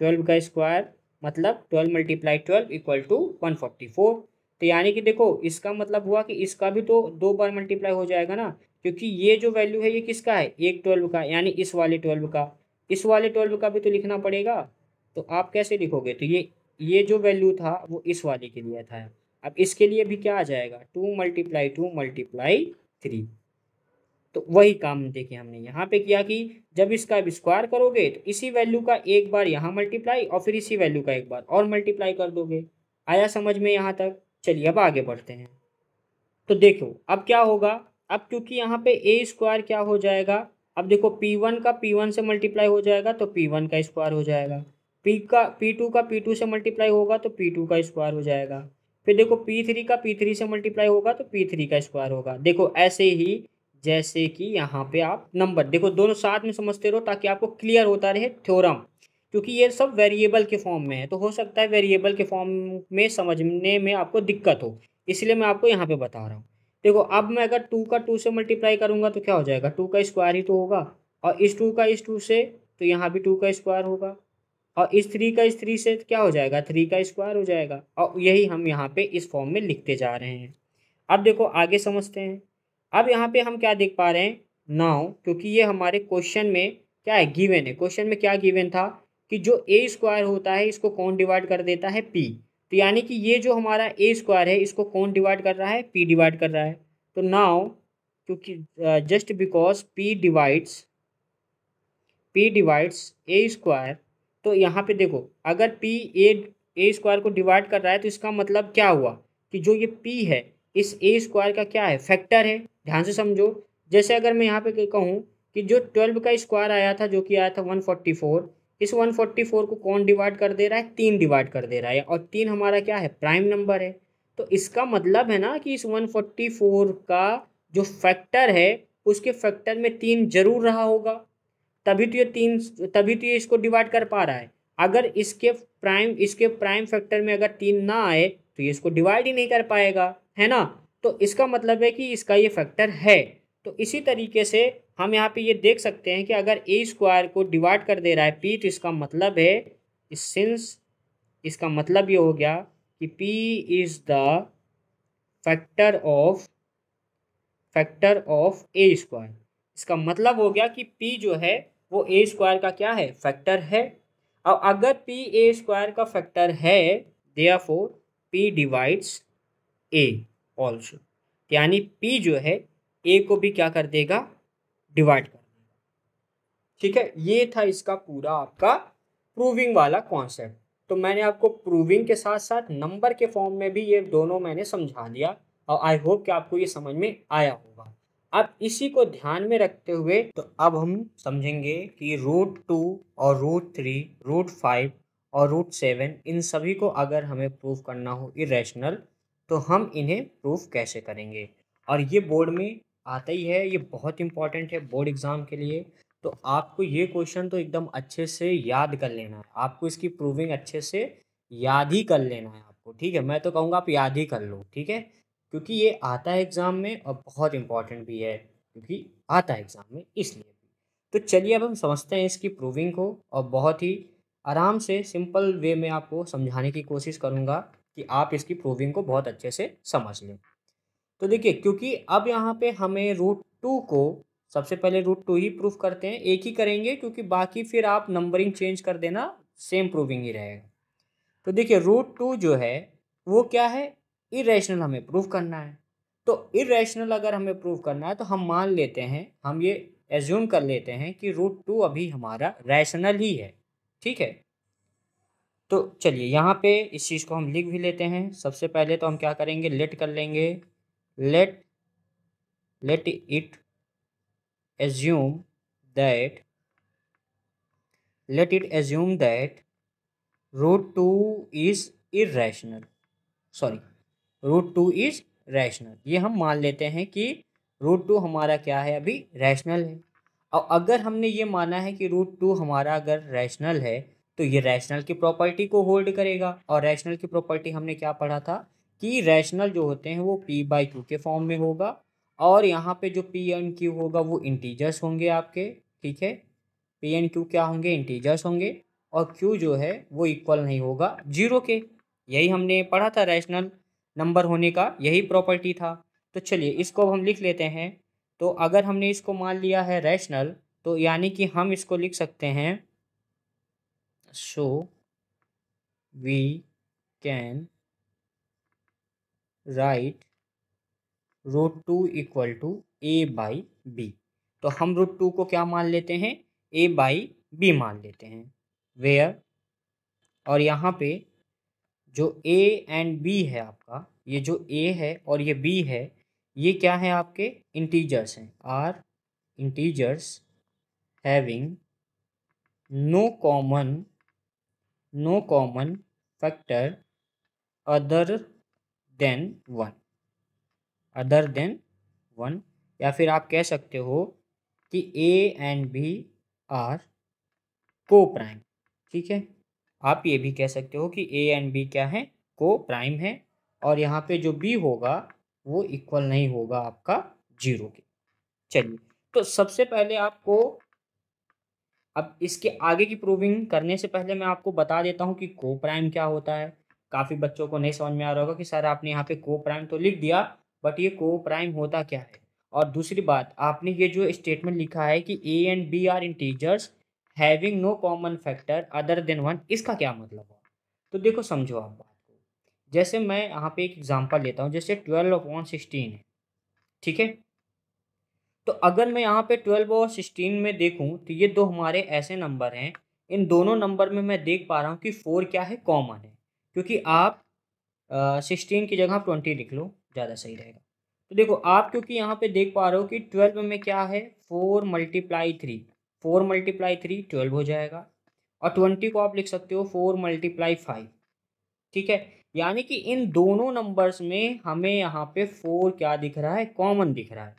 12 का स्क्वायर मतलब 12 मल्टीप्लाई 12 इक्वल टू 144। तो यानी कि देखो इसका मतलब हुआ कि इसका भी तो 2 बार मल्टीप्लाई हो जाएगा ना, क्योंकि ये जो वैल्यू है ये किसका है, एक 12 का, यानी इस वाले 12 का, इस वाले 12 का भी तो लिखना पड़ेगा। तो आप कैसे लिखोगे, तो ये जो वैल्यू था वो इस वाले के लिए था। अब इसके लिए भी क्या आ जाएगा, 2 × 2 × 3। तो वही काम देखिए हमने यहाँ पे किया कि जब इसका स्क्वायर करोगे तो इसी वैल्यू का एक बार यहाँ मल्टीप्लाई, और फिर इसी वैल्यू का एक बार और मल्टीप्लाई कर दोगे। आया समझ में यहाँ तक। चलिए अब आगे बढ़ते हैं। तो देखो अब क्या होगा, अब क्योंकि यहाँ पे ए स्क्वायर क्या हो जाएगा, अब देखो P1 का P1 से मल्टीप्लाई हो जाएगा तो P1 का स्क्वायर हो जाएगा, P2 का P2 से मल्टीप्लाई होगा तो P2 का स्क्वायर हो जाएगा, फिर देखो P3 का P3 से मल्टीप्लाई होगा तो P3 का स्क्वायर होगा। देखो ऐसे ही जैसे कि यहाँ पे आप नंबर देखो, दोनों साथ में समझते रहो ताकि आपको क्लियर होता रहे थ्योरम, क्योंकि ये सब वेरिएबल के फॉर्म में है, तो हो सकता है वेरिएबल के फॉर्म में समझने में आपको दिक्कत हो, इसलिए मैं आपको यहाँ पे बता रहा हूँ। देखो अब मैं अगर 2 का 2 से मल्टीप्लाई करूँगा तो क्या हो जाएगा, 2 का स्क्वायर ही तो होगा, और इस 2 का इस 2 से, तो यहाँ भी 2 का स्क्वायर होगा, और इस 3 का इस 3 से क्या हो जाएगा, 3 का स्क्वायर हो जाएगा, और यही हम यहाँ पे इस फॉर्म में लिखते जा रहे हैं। अब देखो आगे समझते हैं। अब यहाँ पे हम क्या देख पा रहे हैं, नाउ क्योंकि ये हमारे क्वेश्चन में क्या है, गिवन है। क्वेश्चन में क्या गिवन था कि जो ए स्क्वायर होता है इसको कौन डिवाइड कर देता है, पी। तो यानी कि ये जो हमारा ए स्क्वायर है इसको कौन डिवाइड कर रहा है, पी डिवाइड कर रहा है। तो नाउ क्योंकि just because P divides A square, तो यहाँ पे देखो अगर पी ए स्क्वायर को डिवाइड कर रहा है तो इसका मतलब क्या हुआ कि जो ये पी है इस ए स्क्वायर का क्या है, फैक्टर है। ध्यान से समझो, जैसे अगर मैं यहाँ पे कहूँ कि जो 12 का स्क्वायर आया था जो कि आया था 144, इस 144 को कौन डिवाइड कर दे रहा है, 3 डिवाइड कर दे रहा है, और 3 हमारा क्या है, प्राइम नंबर है। तो इसका मतलब है ना कि इस 144 का जो फैक्टर है उसके फैक्टर में 3 जरूर रहा होगा, तभी तो ये इसको डिवाइड कर पा रहा है। अगर इसके प्राइम फैक्टर में अगर 3 ना आए तो ये इसको डिवाइड ही नहीं कर पाएगा, है ना। तो इसका मतलब है कि इसका ये फैक्टर है। तो इसी तरीके से हम यहाँ पे ये देख सकते हैं कि अगर ए स्क्वायर को डिवाइड कर दे रहा है पी, तो इसका मतलब है सिंस, इसका मतलब ये हो गया कि P is the factor of A square. इसका मतलब हो गया कि पी जो है वो ए स्क्वायर का क्या है, फैक्टर है। और अगर पी ए स्क्वायर का फैक्टर है, देयरफॉर पी डिवाइड्स ए ऑल्सो, यानी पी जो है ए को भी क्या कर देगा, डिवाइड कर देगा। ठीक है, ये था इसका पूरा आपका प्रूविंग वाला कॉन्सेप्ट। तो मैंने आपको प्रूविंग के साथ साथ नंबर के फॉर्म में भी ये दोनों मैंने समझा दिया, और आई होप कि आपको ये समझ में आया होगा। अब इसी को ध्यान में रखते हुए तो अब हम समझेंगे कि √2 और √3, √5 और √7 इन सभी को अगर हमें प्रूफ करना हो इरेशनल तो हम इन्हें प्रूफ कैसे करेंगे। और ये बोर्ड में आता ही है, ये बहुत इंपॉर्टेंट है बोर्ड एग्जाम के लिए। तो आपको ये क्वेश्चन तो एकदम अच्छे से याद कर लेना है, आपको इसकी प्रूविंग अच्छे से याद ही कर लेना है आपको, ठीक है। मैं तो कहूँगा आप याद ही कर लो, ठीक है, क्योंकि ये आता है एग्ज़ाम में और बहुत इंपॉर्टेंट भी है, क्योंकि आता है एग्ज़ाम में इसलिए भी। तो चलिए अब हम समझते हैं इसकी प्रूविंग को, और बहुत ही आराम से सिंपल वे में आपको समझाने की कोशिश करूँगा कि आप इसकी प्रूविंग को बहुत अच्छे से समझ लें। तो देखिए, क्योंकि अब यहाँ पे हमें √2 को सबसे पहले √2 ही प्रूफ करते हैं, एक ही करेंगे, क्योंकि बाकी फिर आप नंबरिंग चेंज कर देना, सेम प्रूविंग ही रहेगा। तो देखिए √2 जो है वो क्या है, इरेशनल हमें प्रूफ करना है। तो इरेशनल अगर हमें प्रूफ करना है तो हम मान लेते हैं, हम ये एज्यूम कर लेते हैं कि √2 अभी हमारा रैशनल ही है, ठीक है। तो चलिए यहाँ पे इस चीज़ को हम लिख भी लेते हैं। सबसे पहले तो हम क्या करेंगे, लेट कर लेंगे, let it assume that let it assume that √2 is irrational, sorry √2 is rational। ये हम मान लेते हैं कि √2 हमारा क्या है, अभी रैशनल है। और अगर हमने ये माना है कि √2 हमारा अगर रैशनल है तो ये रैशनल की प्रॉपर्टी को होल्ड करेगा। और रैशनल की प्रॉपर्टी हमने क्या पढ़ा था कि रैशनल जो होते हैं वो p/q के फॉर्म में होगा, और यहाँ पे जो p एंड q होगा वो इंटीजर्स होंगे आपके, ठीक है। p एंड q क्या होंगे, इंटीजर्स होंगे, और q जो है वो इक्वल नहीं होगा 0 के। यही हमने पढ़ा था, रैशनल नंबर होने का यही प्रॉपर्टी था। तो चलिए इसको अब हम लिख लेते हैं। तो अगर हमने इसको मान लिया है रैशनल, तो यानी कि हम इसको लिख सकते हैं, so we can write √2 equal to a/b। तो हम √2 को क्या मान लेते हैं, a/b मान लेते हैं, वेयर, और यहाँ पे जो a एंड b है आपका, ये जो a है और ये b है, ये क्या है आपके इंटीजर्स हैं, are integers having no common factor other than 1, other than 1। या फिर आप कह सकते हो कि a and b are coprime, ठीक है। आप ये भी कह सकते हो कि a एंड b क्या है, को प्राइम है, और यहाँ पे जो b होगा वो इक्वल नहीं होगा आपका 0 के। चलिए, तो सबसे पहले आपको, अब इसके आगे की प्रूविंग करने से पहले मैं आपको बता देता हूँ कि को प्राइम क्या होता है। काफ़ी बच्चों को नहीं समझ में आ रहा होगा कि सर आपने यहाँ पे को प्राइम तो लिख दिया, बट ये को प्राइम होता क्या है। और दूसरी बात, आपने ये जो स्टेटमेंट लिखा है कि a and b are integers having no common factor other than 1, इसका क्या मतलब है। तो देखो समझो आप बात को, जैसे मैं यहाँ पे एक एग्जांपल लेता हूँ, जैसे 12/16 है, ठीक है। तो अगर मैं यहाँ पे 12 और 16 में देखूँ तो ये दो हमारे ऐसे नंबर हैं, इन दोनों नंबर में मैं देख पा रहा हूँ कि 4 क्या है, कॉमन है। क्योंकि आप 16 की जगह 20 लिख लो, ज़्यादा सही रहेगा। तो देखो आप, क्योंकि यहाँ पे देख पा रहे हो कि 12 में क्या है, 4 × 3, 4 × 3 12 हो जाएगा, और 20 को आप लिख सकते हो 4 × 5, ठीक है। यानी कि इन दोनों नंबर्स में हमें यहाँ पे 4 क्या दिख रहा है, कॉमन दिख रहा है,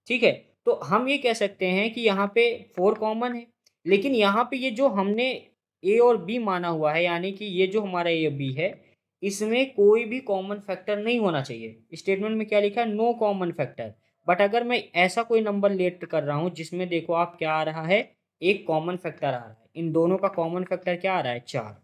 ठीक है। तो हम ये कह सकते हैं कि यहाँ पे 4 कॉमन है, लेकिन यहाँ पे ये जो हमने ए और बी माना हुआ है, यानी कि ये जो हमारा ए बी है, इसमें कोई भी कॉमन फैक्टर नहीं होना चाहिए। स्टेटमेंट में क्या लिखा है, नो कॉमन फैक्टर। बट अगर मैं ऐसा कोई नंबर लेट कर रहा हूँ जिसमें देखो आप क्या आ रहा है, एक कॉमन फैक्टर आ रहा है, इन दोनों का कॉमन फैक्टर क्या आ रहा है, 4।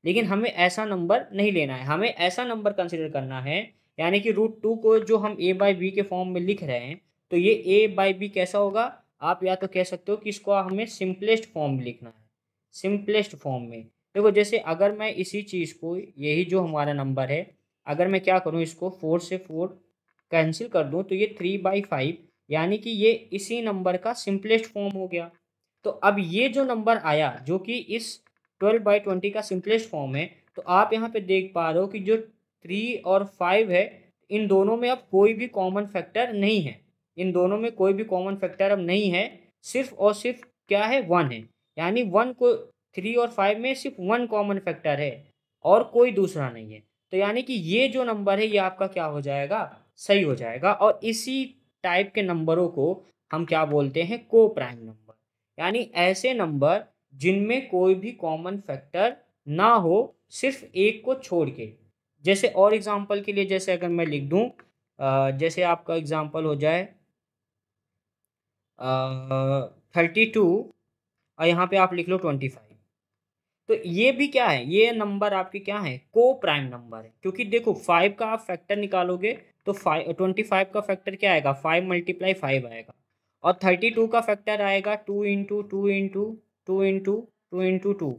लेकिन हमें ऐसा नंबर नहीं लेना है, हमें ऐसा नंबर कंसिडर करना है, यानी कि √2 को जो हम a/b के फॉर्म में लिख रहे हैं, तो ये a/b कैसा होगा, आप या तो कह सकते हो कि इसको हमें सिंपलेस्ट फॉर्म में लिखना है, सिंपलेस्ट फॉर्म में। देखो जैसे अगर मैं इसी चीज़ को, यही जो हमारा नंबर है, अगर मैं क्या करूँ, इसको 4 से 4 कैंसिल कर दूँ तो ये 3/5, यानी कि ये इसी नंबर का सिंपलेस्ट फॉर्म हो गया। तो अब ये जो नंबर आया जो कि इस 12/20 का सिंपलेस्ट फॉर्म है, तो आप यहाँ पे देख पा रहे हो कि जो 3 और 5 है, इन दोनों में अब कोई भी कॉमन फैक्टर नहीं है। इन दोनों में कोई भी कॉमन फैक्टर अब नहीं है, सिर्फ और सिर्फ क्या है, 1 है। यानी 1 को 3 और 5 में सिर्फ 1 कॉमन फैक्टर है और कोई दूसरा नहीं है। तो यानी कि ये जो नंबर है ये आपका क्या हो जाएगा, सही हो जाएगा। और इसी टाइप के नंबरों को हम क्या बोलते हैं, को प्राइम नंबर। यानी ऐसे नंबर जिनमें कोई भी कॉमन फैक्टर ना हो, सिर्फ एक को छोड़ के। जैसे और एग्जांपल के लिए, जैसे अगर मैं लिख दूं, जैसे आपका एग्जांपल हो जाए 32 और यहाँ पे आप लिख लो 25। तो ये भी क्या है, ये नंबर आपके क्या है, को प्राइम नंबर है। क्योंकि देखो 5 का आप फैक्टर निकालोगे तो 25 का फैक्टर क्या आएगा, 5 × 5 आएगा। और 32 का फैक्टर आएगा 2 × 2 × 2 × 2 × 2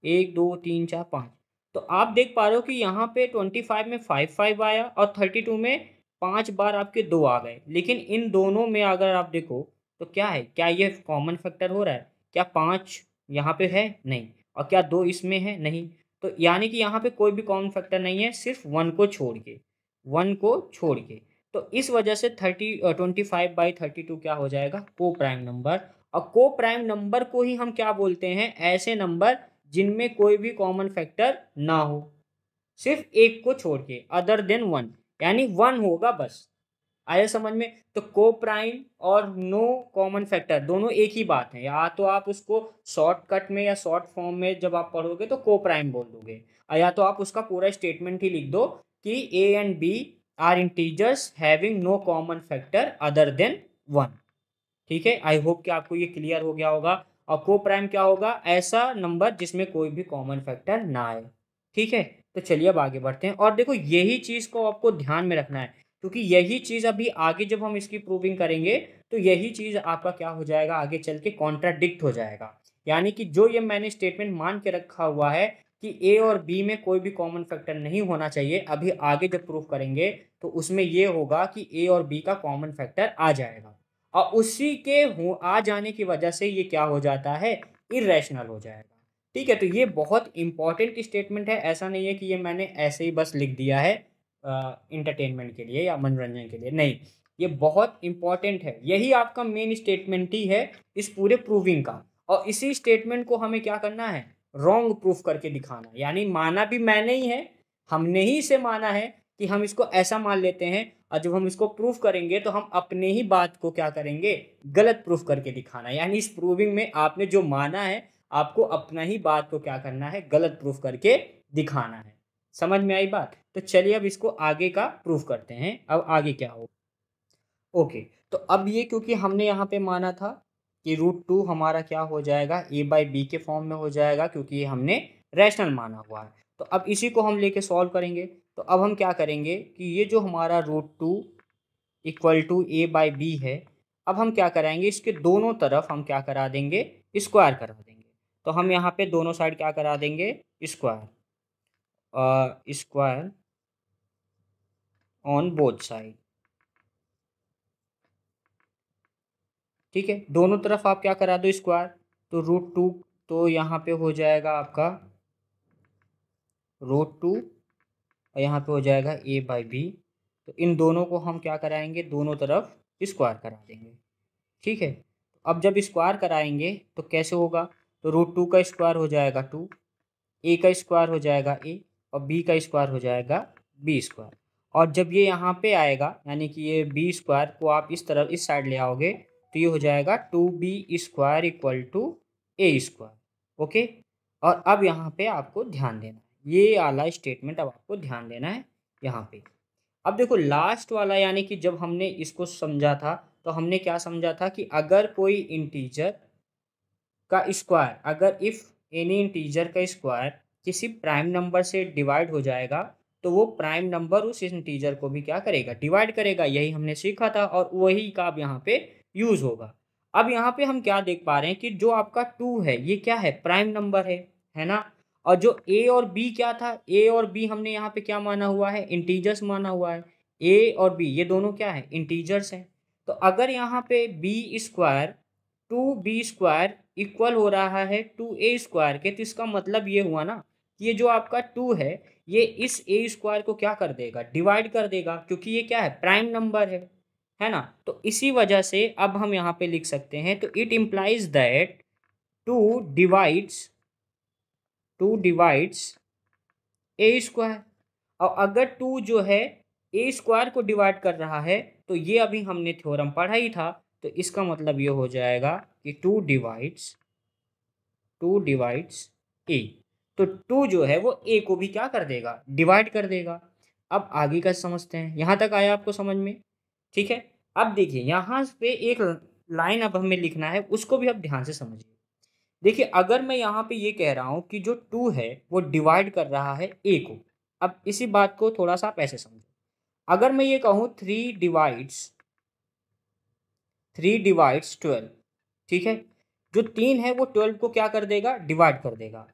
1 2 3 4 5। तो आप देख पा रहे हो कि यहाँ पे 25 में 5 आया और 32 में 5 बार आपके 2 आ गए। लेकिन इन दोनों में अगर आप देखो तो क्या है, क्या ये कॉमन फैक्टर हो रहा है, क्या 5 यहाँ पे है, नहीं, और क्या 2 इसमें है, नहीं। तो यानी कि यहाँ पे कोई भी कॉमन फैक्टर नहीं है, सिर्फ 1 को छोड़ के, 1 को छोड़ के। तो इस वजह से 25/32 क्या हो जाएगा, को प्राइम नंबर। और को प्राइम नंबर को ही हम क्या बोलते हैं, ऐसे नंबर जिनमें कोई भी कॉमन फैक्टर ना हो, सिर्फ एक को छोड़ के, अदर देन 1। यानी 1 होगा बस। आया समझ में। तो को प्राइम और नो कॉमन फैक्टर दोनों एक ही बात है। या तो आप उसको शॉर्टकट में या शॉर्ट फॉर्म में जब आप पढ़ोगे तो को प्राइम बोल दोगे, या तो आप उसका पूरा स्टेटमेंट ही लिख दो कि A and B are integers having no common factor other than 1। ठीक है, आई होप कि आपको ये क्लियर हो गया होगा। और को प्राइम क्या होगा, ऐसा नंबर जिसमें कोई भी कॉमन फैक्टर ना आए। ठीक है, तो चलिए अब आगे बढ़ते हैं। और देखो यही चीज़ को आपको ध्यान में रखना है, क्योंकि यही चीज़ अभी आगे जब हम इसकी प्रूविंग करेंगे तो यही चीज़ आपका क्या हो जाएगा, आगे चल के कॉन्ट्राडिक्ट हो जाएगा। यानी कि जो ये मैंने स्टेटमेंट मान के रखा हुआ है कि ए और बी में कोई भी कॉमन फैक्टर नहीं होना चाहिए, अभी आगे जब प्रूव करेंगे तो उसमें ये होगा कि ए और बी का कॉमन फैक्टर आ जाएगा। और उसी के आ जाने की वजह से ये क्या हो जाता है, इरेशनल हो जाएगा। ठीक है, तो ये बहुत इंपॉर्टेंट स्टेटमेंट है। ऐसा नहीं है कि ये मैंने ऐसे ही बस लिख दिया है इंटरटेनमेंट के लिए या मनोरंजन के लिए, नहीं, ये बहुत इंपॉर्टेंट है। यही आपका मेन स्टेटमेंट ही है इस पूरे प्रूविंग का। और इसी स्टेटमेंट को हमें क्या करना है, रॉन्ग प्रूफ करके दिखाना। यानी माना भी मैंने ही है, हमने ही इसे माना है कि हम इसको ऐसा मान लेते हैं, और जब हम इसको प्रूफ करेंगे तो हम अपने ही बात को क्या करेंगे, गलत प्रूफ करके दिखाना। यानी इस प्रूविंग में आपने जो माना है, आपको अपना ही बात को क्या करना है, गलत प्रूफ करके दिखाना है। समझ में आई बात। तो चलिए अब इसको आगे का प्रूफ करते हैं। अब आगे क्या हो, ओके। तो अब ये क्योंकि हमने यहाँ पे माना था कि √2 हमारा क्या हो जाएगा, a/b के फॉर्म में हो जाएगा, क्योंकि ये हमने रैशनल माना हुआ है। तो अब इसी को हम लेके सॉल्व करेंगे। तो अब हम क्या करेंगे कि ये जो हमारा √2 = a/b है, अब हम क्या कराएंगे, इसके दोनों तरफ हम क्या करा देंगे, स्क्वायर करा देंगे। तो हम यहाँ पे दोनों साइड क्या करा देंगे, square, square on both side. ठीक है, दोनों तरफ आप क्या करा दो, स्क्वायर। तो √2 तो यहाँ पे हो जाएगा आपका √2 और यहाँ पे हो जाएगा a/b। तो इन दोनों को हम क्या कराएंगे, दोनों तरफ स्क्वायर करा देंगे। ठीक है, अब जब स्क्वायर कराएंगे तो कैसे होगा, तो √2 का स्क्वायर हो जाएगा 2, a का स्क्वायर हो जाएगा a, और b का स्क्वायर हो जाएगा b²। और जब ये यहाँ पे आएगा, यानी कि ये b² को आप इस तरफ इस साइड ले आओगे तो ये हो जाएगा 2b² = a²। ओके, और अब यहाँ पे आपको ध्यान देना है, ये वाला स्टेटमेंट अब आपको ध्यान देना है यहाँ पे। अब देखो लास्ट वाला, यानी कि जब हमने इसको समझा था तो हमने क्या समझा था कि अगर कोई इंटीजर का स्क्वायर, अगर इफ़ एनी इंटीजर का स्क्वायर किसी प्राइम नंबर से डिवाइड हो जाएगा तो वो प्राइम नंबर उस इंटीजर को भी क्या करेगा, डिवाइड करेगा। यही हमने सीखा था और वही का अब यहाँ पे यूज़ होगा। अब यहाँ पे हम क्या देख पा रहे हैं कि जो आपका 2 है ये क्या है, प्राइम नंबर है ना। और जो ए और बी क्या था, ए और बी हमने यहाँ पे क्या माना हुआ है, इंटीजर्स माना हुआ है। ए और बी ये दोनों क्या है, इंटीजर्स हैं। तो अगर यहाँ पे b² 2b² इक्वल हो रहा है 2a² के, तो इसका मतलब ये हुआ ना कि ये जो आपका 2 है ये इस a² को क्या कर देगा, डिवाइड कर देगा, क्योंकि ये क्या है, प्राइम नंबर है। है ना। तो इसी वजह से अब हम यहाँ पे लिख सकते हैं, तो it implies that two divides A square. और अगर टू जो है ए स्क्वायर को डिवाइड कर रहा है, तो ये अभी हमने थ्योरम पढ़ा ही था, तो इसका मतलब ये हो जाएगा कि टू डिवाइड्स ए। तो टू जो है वो ए को भी क्या कर देगा, डिवाइड कर देगा। अब आगे का समझते हैं, यहाँ तक आया आपको समझ में? ठीक है। अब देखिए यहाँ पे एक लाइन अब हमें लिखना है, उसको भी आप ध्यान से समझिए। देखिए अगर मैं यहाँ पे ये कह रहा हूँ कि जो टू है वो डिवाइड कर रहा है ए को, अब इसी बात को थोड़ा सा आप ऐसे समझो। अगर मैं ये कहूँ थ्री डिवाइड्स 12, ठीक है, जो 3 है वो 12 को क्या कर देगा, डिवाइड कर देगा।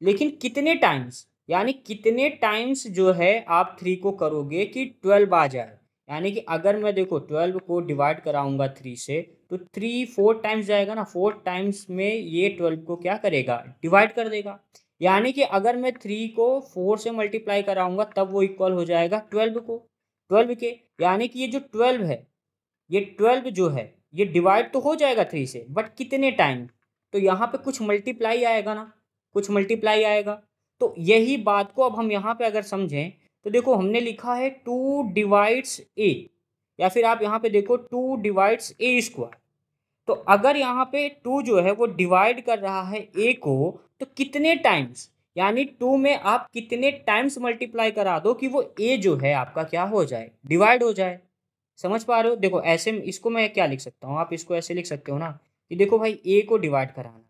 लेकिन कितने टाइम्स, यानी कितने टाइम्स जो है आप 3 को करोगे कि 12 आ जाए। यानी कि अगर मैं देखो 12 को डिवाइड कराऊंगा 3 से, तो 3 4 टाइम्स जाएगा ना, 4 टाइम्स में ये 12 को क्या करेगा, डिवाइड कर देगा। यानी कि अगर मैं 3 को 4 से मल्टीप्लाई कराऊंगा तब वो इक्वल हो जाएगा 12 के। यानी कि ये जो 12 है, ये 12 जो है ये डिवाइड तो हो जाएगा 3 से, बट कितने टाइम, तो यहाँ पे कुछ मल्टीप्लाई आएगा ना, कुछ मल्टीप्लाई आएगा। तो यही बात को अब हम यहाँ पे अगर समझें, तो देखो हमने लिखा है टू डिवाइड्स ए, या फिर आप यहाँ पे देखो टू डिवाइड्स ए स्क्वायर। तो अगर यहाँ पे टू जो है वो डिवाइड कर रहा है ए को, तो कितने टाइम्स, यानी टू में आप कितने टाइम्स मल्टीप्लाई करा दो कि वो ए जो है आपका क्या हो जाए, डिवाइड हो जाए। समझ पा रहे हो? देखो ऐसे इसको मैं क्या लिख सकता हूँ, आप इसको ऐसे लिख सकते हो ना कि देखो भाई ए को डिवाइड कराना है,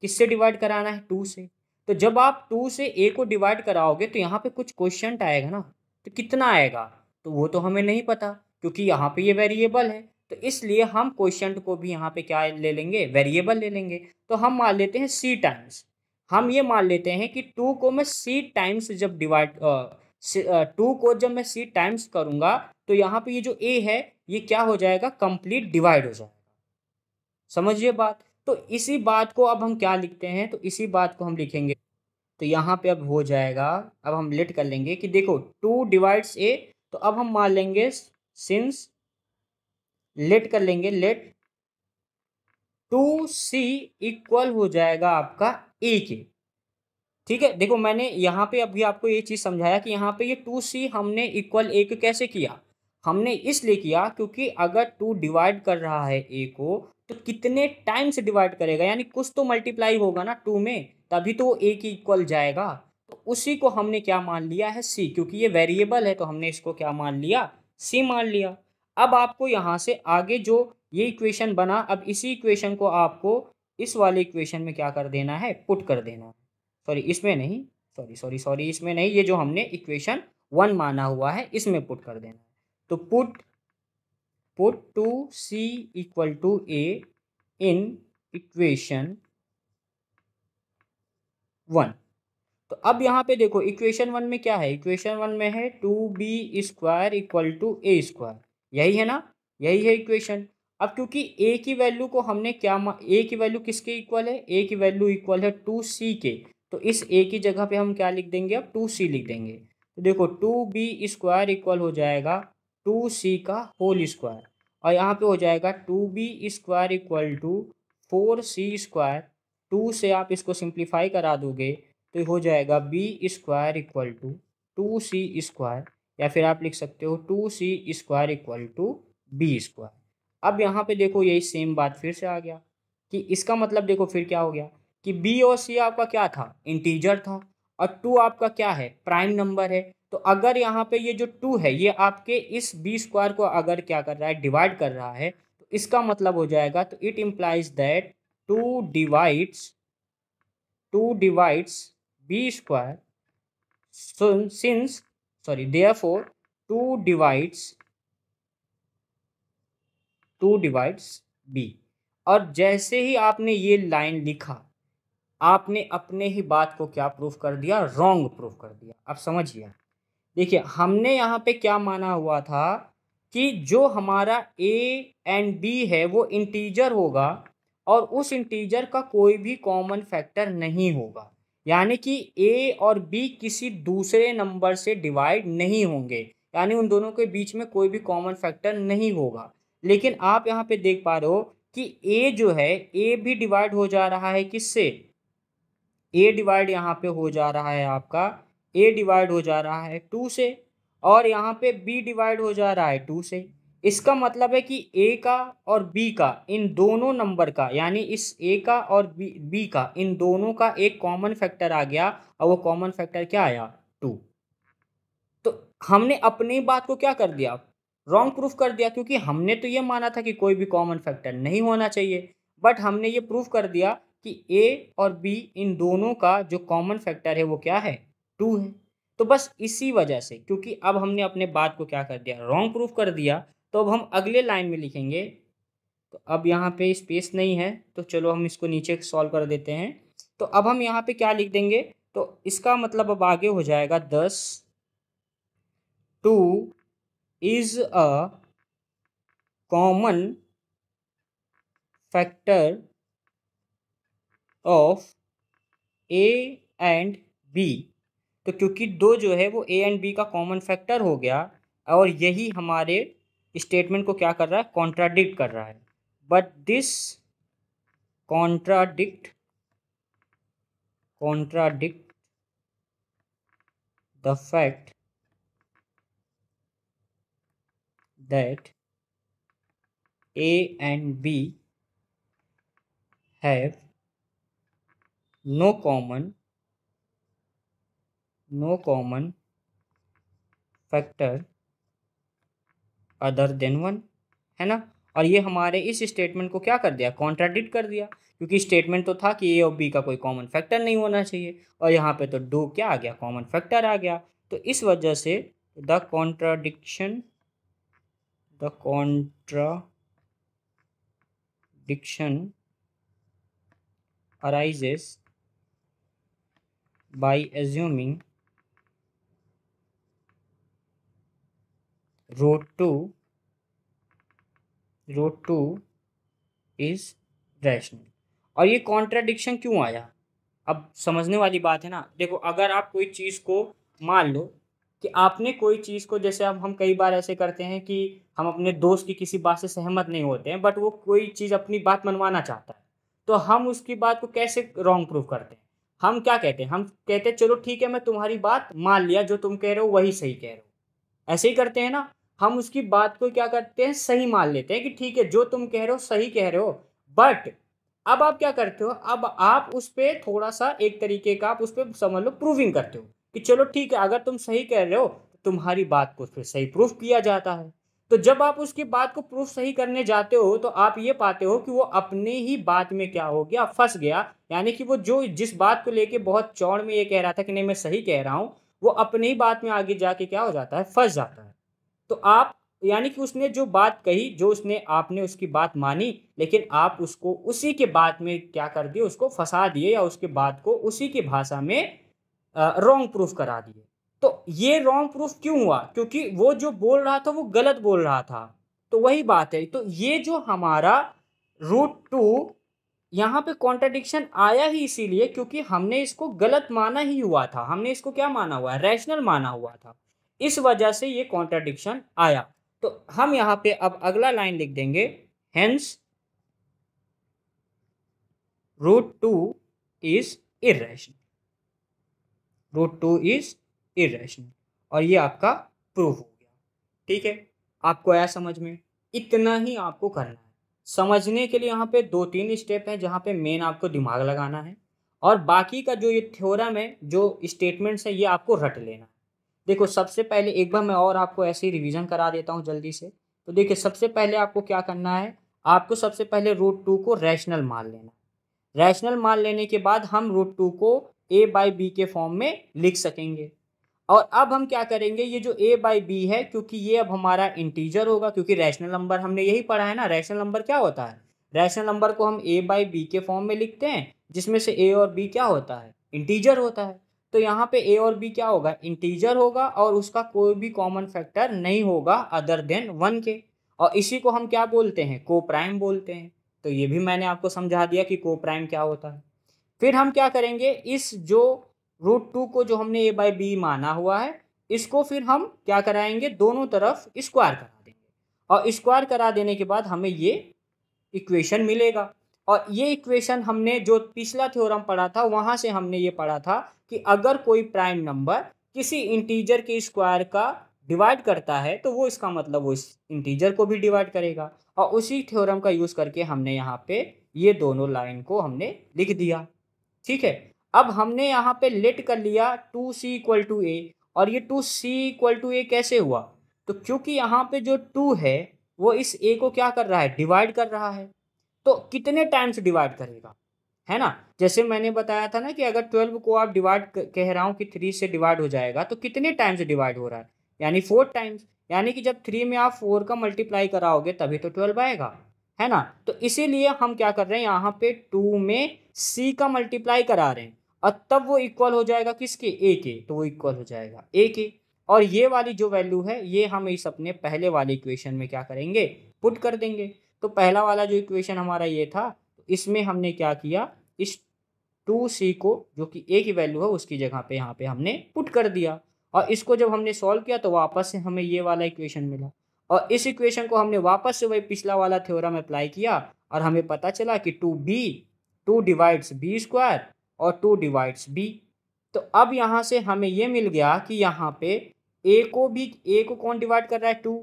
किससे डिवाइड कराना है, टू से। तो जब आप टू से ए को डिवाइड कराओगे तो यहाँ पे कुछ क्वेश्चन आएगा ना, तो कितना आएगा, तो वो तो हमें नहीं पता, क्योंकि यहाँ पे ये वेरिएबल है। तो इसलिए हम क्वेश्चन को भी यहाँ पे क्या ले लेंगे, वेरिएबल ले लेंगे। तो हम मान लेते हैं सी टाइम्स, हम ये मान लेते हैं कि टू को मैं सी टाइम्स जब डिवाइड, टू को जब मैं सी टाइम्स करूंगा, तो यहाँ पे ये जो ए है ये क्या हो जाएगा, कंप्लीट डिवाइड हो जाएगा। समझिए बात। तो इसी बात को अब हम क्या लिखते हैं, तो इसी बात को हम लिखेंगे, तो यहाँ पे अब हो जाएगा, अब हम लेट कर लेंगे कि देखो टू डिवाइड्स ए, तो अब हम मान लेंगे सिंस, लेट कर लेंगे, लेट टू सी इक्वल हो जाएगा आपका ए के। ठीक है, देखो मैंने यहाँ पे अभी आपको ये चीज़ समझाया कि यहाँ पे ये टू सी हमने इक्वल ए को कैसे किया, हमने इसलिए किया क्योंकि अगर टू डिवाइड कर रहा है ए को, तो कितने टाइम से डिवाइड करेगा, यानी कुछ तो मल्टीप्लाई होगा ना टू में, तभी तो ए की इक्वल जाएगा। तो उसी को हमने क्या मान लिया है, सी, क्योंकि ये वेरिएबल है तो हमने इसको क्या मान लिया, सी मान लिया। अब आपको यहाँ से आगे जो ये इक्वेशन बना, अब इसी इक्वेशन को आपको इस वाले इक्वेशन में क्या कर देना है, पुट कर देना है। सॉरी इसमें नहीं, सॉरी इसमें नहीं, ये जो हमने इक्वेशन 1 माना हुआ है इसमें पुट कर देना है। तो put two C equal to A in equation 1। तो अब यहाँ पे देखो इक्वेशन 1 में क्या है, इक्वेशन 1 में है two b square equal to a square, यही है ना, यही है इक्वेशन। अब क्योंकि ए की वैल्यू को हमने क्या ए की वैल्यू किसके इक्वल है, ए की वैल्यू इक्वल है टू सी के, तो इस ए की जगह पे हम क्या लिख देंगे, अब टू सी लिख देंगे। तो देखो टू बी स्क्वायर इक्वल हो जाएगा टू सी का होल स्क्वायर, और यहाँ पे हो जाएगा two b square equal to 4c square. Two से आप इसको सिंप्लीफाई करा दोगे तो हो जाएगा b square equal to 2c square, या फिर आप लिख सकते हो 2c square equal to b square. अब यहाँ पे देखो यही सेम बात फिर से आ गया कि इसका मतलब देखो फिर क्या हो गया कि बी और सी आपका क्या था, इंटीजर था, और टू आपका क्या है, प्राइम नंबर है। तो अगर यहाँ पे ये जो टू है ये आपके इस बी स्क्वायर को अगर क्या कर रहा है, डिवाइड कर रहा है, तो इसका मतलब हो जाएगा, तो it implies that two divides b square, since sorry therefore two divides b. और जैसे ही आपने ये लाइन लिखा, आपने अपने ही बात को क्या प्रूफ कर दिया, रॉन्ग प्रूफ कर दिया। अब समझिए, देखिए हमने यहाँ पे क्या माना हुआ था कि जो हमारा ए एंड बी है वो इंटीजर होगा, और उस इंटीजर का कोई भी कॉमन फैक्टर नहीं होगा, यानी कि ए और बी किसी दूसरे नंबर से डिवाइड नहीं होंगे, यानी उन दोनों के बीच में कोई भी कॉमन फैक्टर नहीं होगा। लेकिन आप यहाँ पे देख पा रहे हो कि ए जो है, ए भी डिवाइड हो जा रहा है किससे, ए डिवाइड यहाँ पे हो जा रहा है आपका, ए डिवाइड हो जा रहा है 2 से, और यहाँ पे बी डिवाइड हो जा रहा है 2 से। इसका मतलब है कि ए का और बी का, इन दोनों नंबर का, यानी इस ए का और बी का, इन दोनों का एक कॉमन फैक्टर आ गया, और वो कॉमन फैक्टर क्या आया, 2। तो हमने अपनी बात को क्या कर दिया, रॉन्ग प्रूफ कर दिया, क्योंकि हमने तो ये माना था कि कोई भी कॉमन फैक्टर नहीं होना चाहिए, बट हमने ये प्रूफ कर दिया कि ए और बी इन दोनों का जो कॉमन फैक्टर है वो क्या है, 2 है। तो बस इसी वजह से, क्योंकि अब हमने अपने बात को क्या कर दिया, रॉन्ग प्रूफ कर दिया, तो अब हम अगले लाइन में लिखेंगे। तो अब यहाँ पे स्पेस नहीं है, तो चलो हम इसको नीचे सॉल्व कर देते हैं। तो अब हम यहाँ पे क्या लिख देंगे, तो इसका मतलब अब आगे हो जाएगा 10 2 is a common factor of a and b। तो क्योंकि 2 जो है वो a एंड b का कॉमन फैक्टर हो गया, और यही हमारे स्टेटमेंट को क्या कर रहा है, कॉन्ट्राडिक्ट कर रहा है। But this contradict the fact that A and B have no common factor other than 1, है ना। और ये हमारे इस स्टेटमेंट को क्या कर दिया, कॉन्ट्राडिक्ट कर दिया, क्योंकि स्टेटमेंट तो था कि ए और बी का कोई कॉमन फैक्टर नहीं होना चाहिए, और यहाँ पे तो 2 क्या आ गया, कॉमन फैक्टर आ गया। तो इस वजह से the contradiction arises by assuming root 2 is rational। और ये कॉन्ट्राडिक्शन क्यों आया, अब समझने वाली बात है ना। देखो, अगर आप कोई चीज़ को, मान लो कि आपने कोई चीज़ को, जैसे अब हम कई बार ऐसे करते हैं कि हम अपने दोस्त की किसी बात से सहमत नहीं होते हैं, बट वो कोई चीज़ अपनी बात मनवाना चाहता है, तो हम उसकी बात को कैसे रॉन्ग प्रूफ करते हैं, हम क्या कहते हैं, हम कहते हैं चलो ठीक है, मैं तुम्हारी बात मान लिया, जो तुम कह रहे हो वही सही कह रहे हो, ऐसे ही करते हैं ना। हम उसकी बात को क्या करते हैं, सही मान लेते हैं कि ठीक है, जो तुम कह रहे हो सही कह रहे हो। बट अब आप क्या करते हो, अब आप उस पर थोड़ा सा एक तरीके का, आप उस पर समझ लो प्रूविंग करते हो कि चलो ठीक है, अगर तुम सही कह रहे हो तो तुम्हारी बात को फिर सही प्रूफ किया जाता है। तो जब आप उसकी बात को प्रूफ सही करने जाते हो, तो आप ये पाते हो कि वो अपने ही बात में क्या हो गया, फंस गया। यानी कि वो जो जिस बात को लेके बहुत चौड़ में ये कह रहा था कि नहीं मैं सही कह रहा हूँ, वो अपनी ही बात में आगे जाके क्या हो जाता है, फंस जाता है। तो आप, यानी कि उसने जो बात कही, जो उसने, आपने उसकी बात मानी, लेकिन आप उसको उसी के बात में क्या कर दिए, उसको फंसा दिए, या उसके बात को उसी की भाषा में रॉन्ग प्रूफ करा दिए। तो ये रॉन्ग प्रूफ क्यों हुआ, क्योंकि वो जो बोल रहा था वो गलत बोल रहा था। तो वही बात है, तो ये जो हमारा √2, यहाँ पे कॉन्ट्रडिक्शन आया ही इसीलिए क्योंकि हमने इसको गलत माना ही हुआ था, हमने इसको क्या माना हुआ है, रैशनल माना हुआ था, इस वजह से ये कॉन्ट्रडिक्शन आया। तो हम यहाँ पे अब अगला लाइन लिख देंगे, hence √2 is irrational, √2 is irrational, और ये आपका प्रूफ हो गया। ठीक है, आपको आया समझ में, इतना ही आपको करना है। समझने के लिए यहाँ पे 2-3 स्टेप है जहाँ पे मेन आपको दिमाग लगाना है, और बाकी का जो ये थ्योरम है, जो स्टेटमेंट्स है, ये आपको रट लेना है। देखो, सबसे पहले एक बार मैं और आपको ऐसे ही रिवीजन करा देता हूँ जल्दी से। तो देखिए, सबसे पहले आपको क्या करना है, आपको सबसे पहले √2 को रैशनल मान लेना। रैशनल मान लेने के बाद हम √2 को a/b के फॉर्म में लिख सकेंगे। और अब हम क्या करेंगे, ये जो a/b है, क्योंकि ये अब हमारा इंटीजर होगा, क्योंकि रैशनल नंबर हमने यही पढ़ा है ना, रैशनल नंबर क्या होता है, रैशनल नंबर को हम a/b के फॉर्म में लिखते हैं, जिसमें से a और b क्या होता है, इंटीजर होता है। तो यहाँ पे a और b क्या होगा, इंटीजर होगा, और उसका कोई भी कॉमन फैक्टर नहीं होगा अदर देन 1 के, और इसी को हम क्या बोलते हैं, को प्राइम बोलते हैं। तो ये भी मैंने आपको समझा दिया कि को प्राइम क्या होता है। फिर हम क्या करेंगे, इस जो √2 को जो हमने a/b माना हुआ है, इसको फिर हम क्या कराएंगे, दोनों तरफ स्क्वायर करा देंगे। और स्क्वायर करा देने के बाद हमें ये इक्वेशन मिलेगा। और ये इक्वेशन हमने जो पिछला थ्योरम पढ़ा था वहाँ से हमने ये पढ़ा था कि अगर कोई प्राइम नंबर किसी इंटीजर के स्क्वायर का डिवाइड करता है तो वो इसका मतलब वो इस इंटीजर को भी डिवाइड करेगा। और उसी थ्योरम का यूज़ करके हमने यहाँ पे ये दोनों लाइन को हमने लिख दिया। ठीक है, अब हमने यहाँ पे लेट कर लिया 2c इक्वल टू ए। और ये 2c इक्वल टू ए कैसे हुआ? तो क्योंकि यहाँ पे जो 2 है वो इस a को क्या कर रहा है, डिवाइड कर रहा है। तो कितने टाइम्स डिवाइड करेगा, है ना। जैसे मैंने बताया था ना कि अगर 12 को आप डिवाइड कह रहा हूँ कि 3 से डिवाइड हो जाएगा तो कितने टाइम्स डिवाइड हो रहा है, यानी 4 टाइम्स। यानी कि जब 3 में आप 4 का मल्टीप्लाई कराओगे तभी तो 12 आएगा, है ना। तो इसीलिए हम क्या कर रहे हैं, यहाँ पे 2 में c का मल्टीप्लाई करा रहे हैं और तब वो इक्वल हो जाएगा किसके, a के। तो वो इक्वल हो जाएगा a के। और ये वाली जो वैल्यू है ये हम इस अपने पहले वाले इक्वेशन में क्या करेंगे, पुट कर देंगे। तो पहला वाला जो इक्वेशन हमारा ये था, इसमें हमने क्या किया, इस 2c को जो कि a की वैल्यू है उसकी जगह पे यहाँ पे हमने पुट कर दिया। और इसको जब हमने सॉल्व किया तो वापस से हमें ये वाला इक्वेशन मिला। और इस इक्वेशन को हमने वापस से वही पिछला वाला थ्योरम अप्लाई किया और हमें पता चला कि 2 डिवाइड्स b स्क्वायर और 2 डिवाइड्स b। तो अब यहाँ से हमें ये मिल गया कि यहाँ पे a को कौन डिवाइड कर रहा है, 2,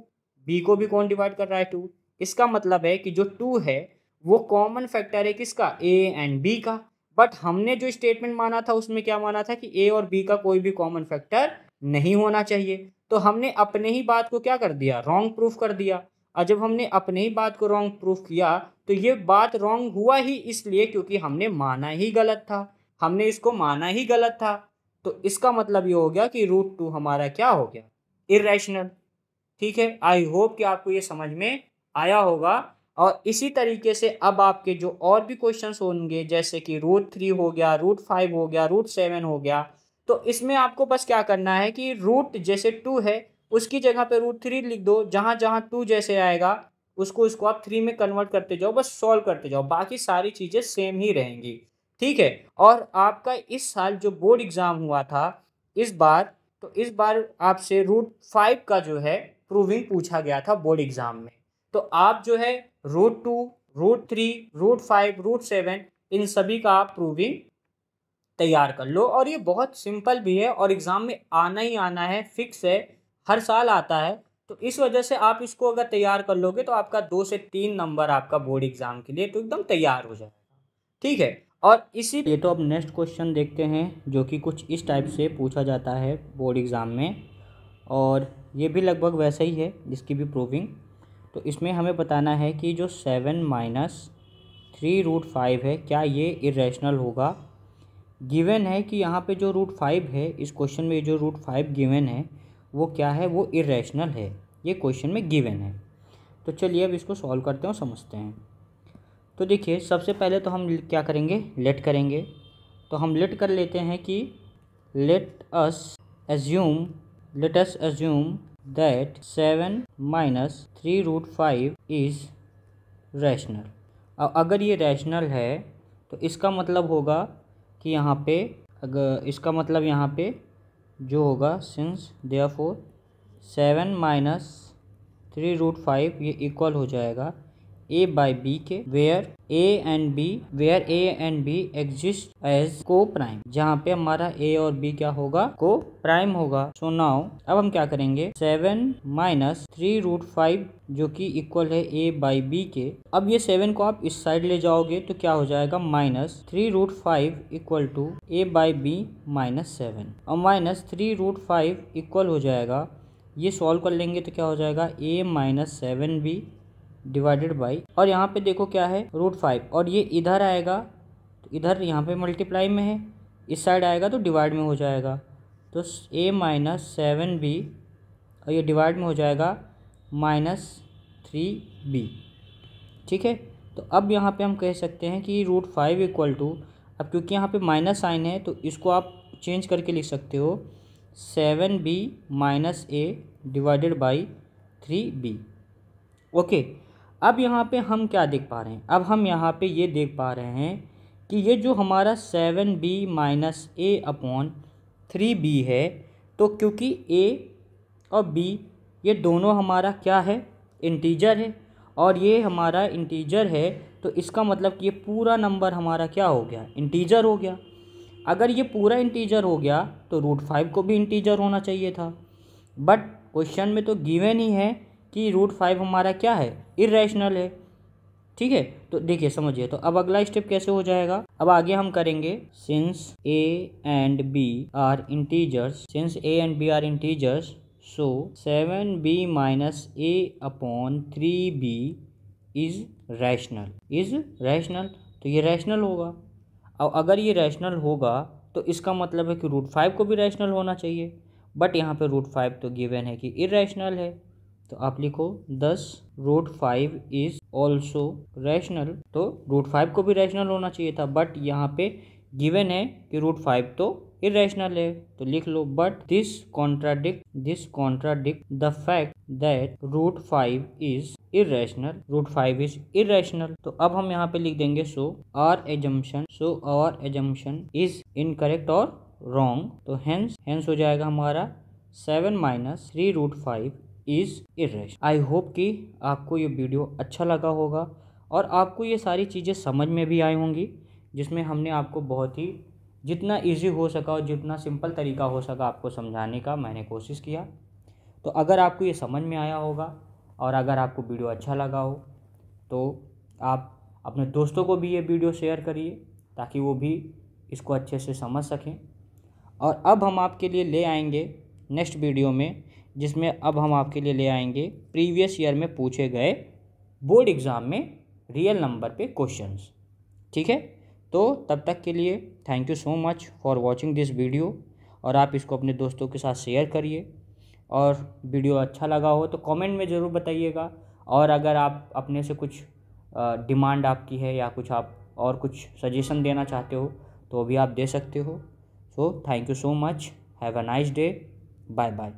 b को भी कौन डिवाइड कर रहा है, 2। इसका मतलब है कि जो 2 है वो कॉमन फैक्टर है किसका, a एंड b का। बट हमने जो स्टेटमेंट माना था उसमें क्या माना था कि a और b का कोई भी कॉमन फैक्टर नहीं होना चाहिए। तो हमने अपने ही बात को क्या कर दिया, रॉन्ग प्रूफ कर दिया। और जब हमने अपने ही बात को रॉन्ग प्रूफ किया तो ये बात रॉन्ग हुआ ही इसलिए क्योंकि हमने माना ही गलत था, हमने इसको माना ही गलत था। तो इसका मतलब ये हो गया कि √2 हमारा क्या हो गया, इर्रेशनल। ठीक है, आई होप कि आपको ये समझ में आया होगा। और इसी तरीके से अब आपके जो और भी क्वेश्चंस होंगे जैसे कि √3 हो गया, √5 हो गया, √7 हो गया, तो इसमें आपको बस क्या करना है कि रूट जैसे 2 है उसकी जगह पे √3 लिख दो। जहाँ जहाँ 2 जैसे आएगा उसको आप 3 में कन्वर्ट करते जाओ, बस सॉल्व करते जाओ, बाकी सारी चीज़ें सेम ही रहेंगी। ठीक है, और आपका इस साल जो बोर्ड एग्ज़ाम हुआ था इस बार आपसे √5 का जो है प्रूविंग पूछा गया था बोर्ड एग्ज़ाम में। तो आप जो है √2, √3, √5, √7 इन सभी का आप प्रूविंग तैयार कर लो। और ये बहुत सिंपल भी है और एग्ज़ाम में आना ही आना है, फिक्स है, हर साल आता है। तो इस वजह से आप इसको अगर तैयार कर लोगे तो आपका 2 से 3 नंबर आपका बोर्ड एग्ज़ाम के लिए तो एकदम तैयार हो जाएगा। ठीक है, और इसी ये तो अब नेक्स्ट क्वेश्चन देखते हैं जो कि कुछ इस टाइप से पूछा जाता है बोर्ड एग्ज़ाम में, और ये भी लगभग वैसा ही है जिसकी भी प्रूविंग। तो इसमें हमें बताना है कि जो 7 - 3√5 है क्या ये इरेशनल होगा। गिवन है कि यहाँ पे जो √5 है, इस क्वेश्चन में जो √5 गिवन है वो क्या है, वो इरेशनल है, ये क्वेश्चन में गिवन है। तो चलिए अब इसको सॉल्व करते हैं और समझते हैं। तो देखिए सबसे पहले तो हम क्या करेंगे, लेट करेंगे। तो हम लेट कर लेते हैं कि let us assume that 7 - 3√5 is rational. अब अगर ये रैशनल है तो इसका मतलब होगा कि यहाँ पे अगर इसका मतलब यहाँ पे जो होगा सिंस देयरफॉर 7 - 3√5 ये इक्वल हो जाएगा a बाई बी के, where a and b exist as coprime, जहाँ पे हमारा a और b क्या होगा, को प्राइम होगा। सो नाउ अब हम क्या करेंगे, 7 - 3√5 जो कि इक्वल है a बाई बी के। अब ये 7 को आप इस साइड ले जाओगे तो क्या हो जाएगा, -3√5 equal to a by b -7, और -3√5 इक्वल हो जाएगा, ये सॉल्व कर लेंगे तो क्या हो जाएगा, a - 7b डिवाइडेड बाई, और यहाँ पे देखो क्या है, √5, और ये इधर आएगा तो इधर यहाँ पे मल्टीप्लाई में है, इस साइड आएगा तो डिवाइड में हो जाएगा। तो a - 7b और ये डिवाइड में हो जाएगा -3b। ठीक है, तो अब यहाँ पे हम कह सकते हैं कि √5 इक्वल टू, अब क्योंकि यहाँ पे माइनस साइन है तो इसको आप चेंज करके लिख सकते हो 7b - a divided by 3b। Okay, अब यहाँ पे हम क्या देख पा रहे हैं, अब हम यहाँ पे ये देख पा रहे हैं कि ये जो हमारा 7b - a अपॉन 3b है, तो क्योंकि a और b ये दोनों हमारा क्या है, इंटीजर है और ये हमारा इंटीजर है, तो इसका मतलब कि ये पूरा नंबर हमारा क्या हो गया, इंटीजर हो गया। अगर ये पूरा इंटीजर हो गया तो √5 को भी इंटीजर होना चाहिए था, बट क्वेश्चन में तो गिवन ही है कि √5 हमारा क्या है, इर्रेशनल है। ठीक है, तो देखिए समझिए, तो अब अगला स्टेप कैसे हो जाएगा। अब आगे हम करेंगे since a and b are integers, since a and b are integers, so 7b minus a upon 3b is rational, तो ये रैशनल होगा। और अगर ये रैशनल होगा तो इसका मतलब है कि √5 को भी रैशनल होना चाहिए, बट यहाँ पे √5 तो गिवन है कि इर्रेशनल है, तो आप लिखो 10 √5 इज ऑल्सो रैशनल, तो √5 को भी रैशनल होना चाहिए था, बट यहाँ पे गिवन है कि √5 तो इर्रेशनल है, तो लिख लो but this contradict the fact that √5 is irrational. तो अब हम यहाँ पे लिख देंगे so our assumption is incorrect और रॉन्ग, तो हेंस हो जाएगा हमारा 7 minus 3√5 is irrational. I hope कि आपको ये वीडियो अच्छा लगा होगा और आपको ये सारी चीज़ें समझ में भी आई होंगी, जिसमें हमने आपको बहुत ही जितना इजी हो सका और जितना सिंपल तरीका हो सका आपको समझाने का मैंने कोशिश किया। तो अगर आपको ये समझ में आया होगा और अगर आपको वीडियो अच्छा लगा हो तो आप अपने दोस्तों को भी ये वीडियो शेयर करिए ताकि वो भी इसको अच्छे से समझ सकें। और अब हम आपके लिए ले आएंगे नेक्स्ट वीडियो में, जिसमें अब हम आपके लिए ले आएंगे प्रीवियस ईयर में पूछे गए बोर्ड एग्ज़ाम में रियल नंबर पे क्वेश्चंस। ठीक है, तो तब तक के लिए thank you so much for watching this video, और आप इसको अपने दोस्तों के साथ शेयर करिए। और वीडियो अच्छा लगा हो तो कमेंट में ज़रूर बताइएगा, और अगर आप अपने से कुछ डिमांड आपकी है या कुछ आप और कुछ सजेशन देना चाहते हो तो भी आप दे सकते हो। So thank you so much, have a nice day, bye bye.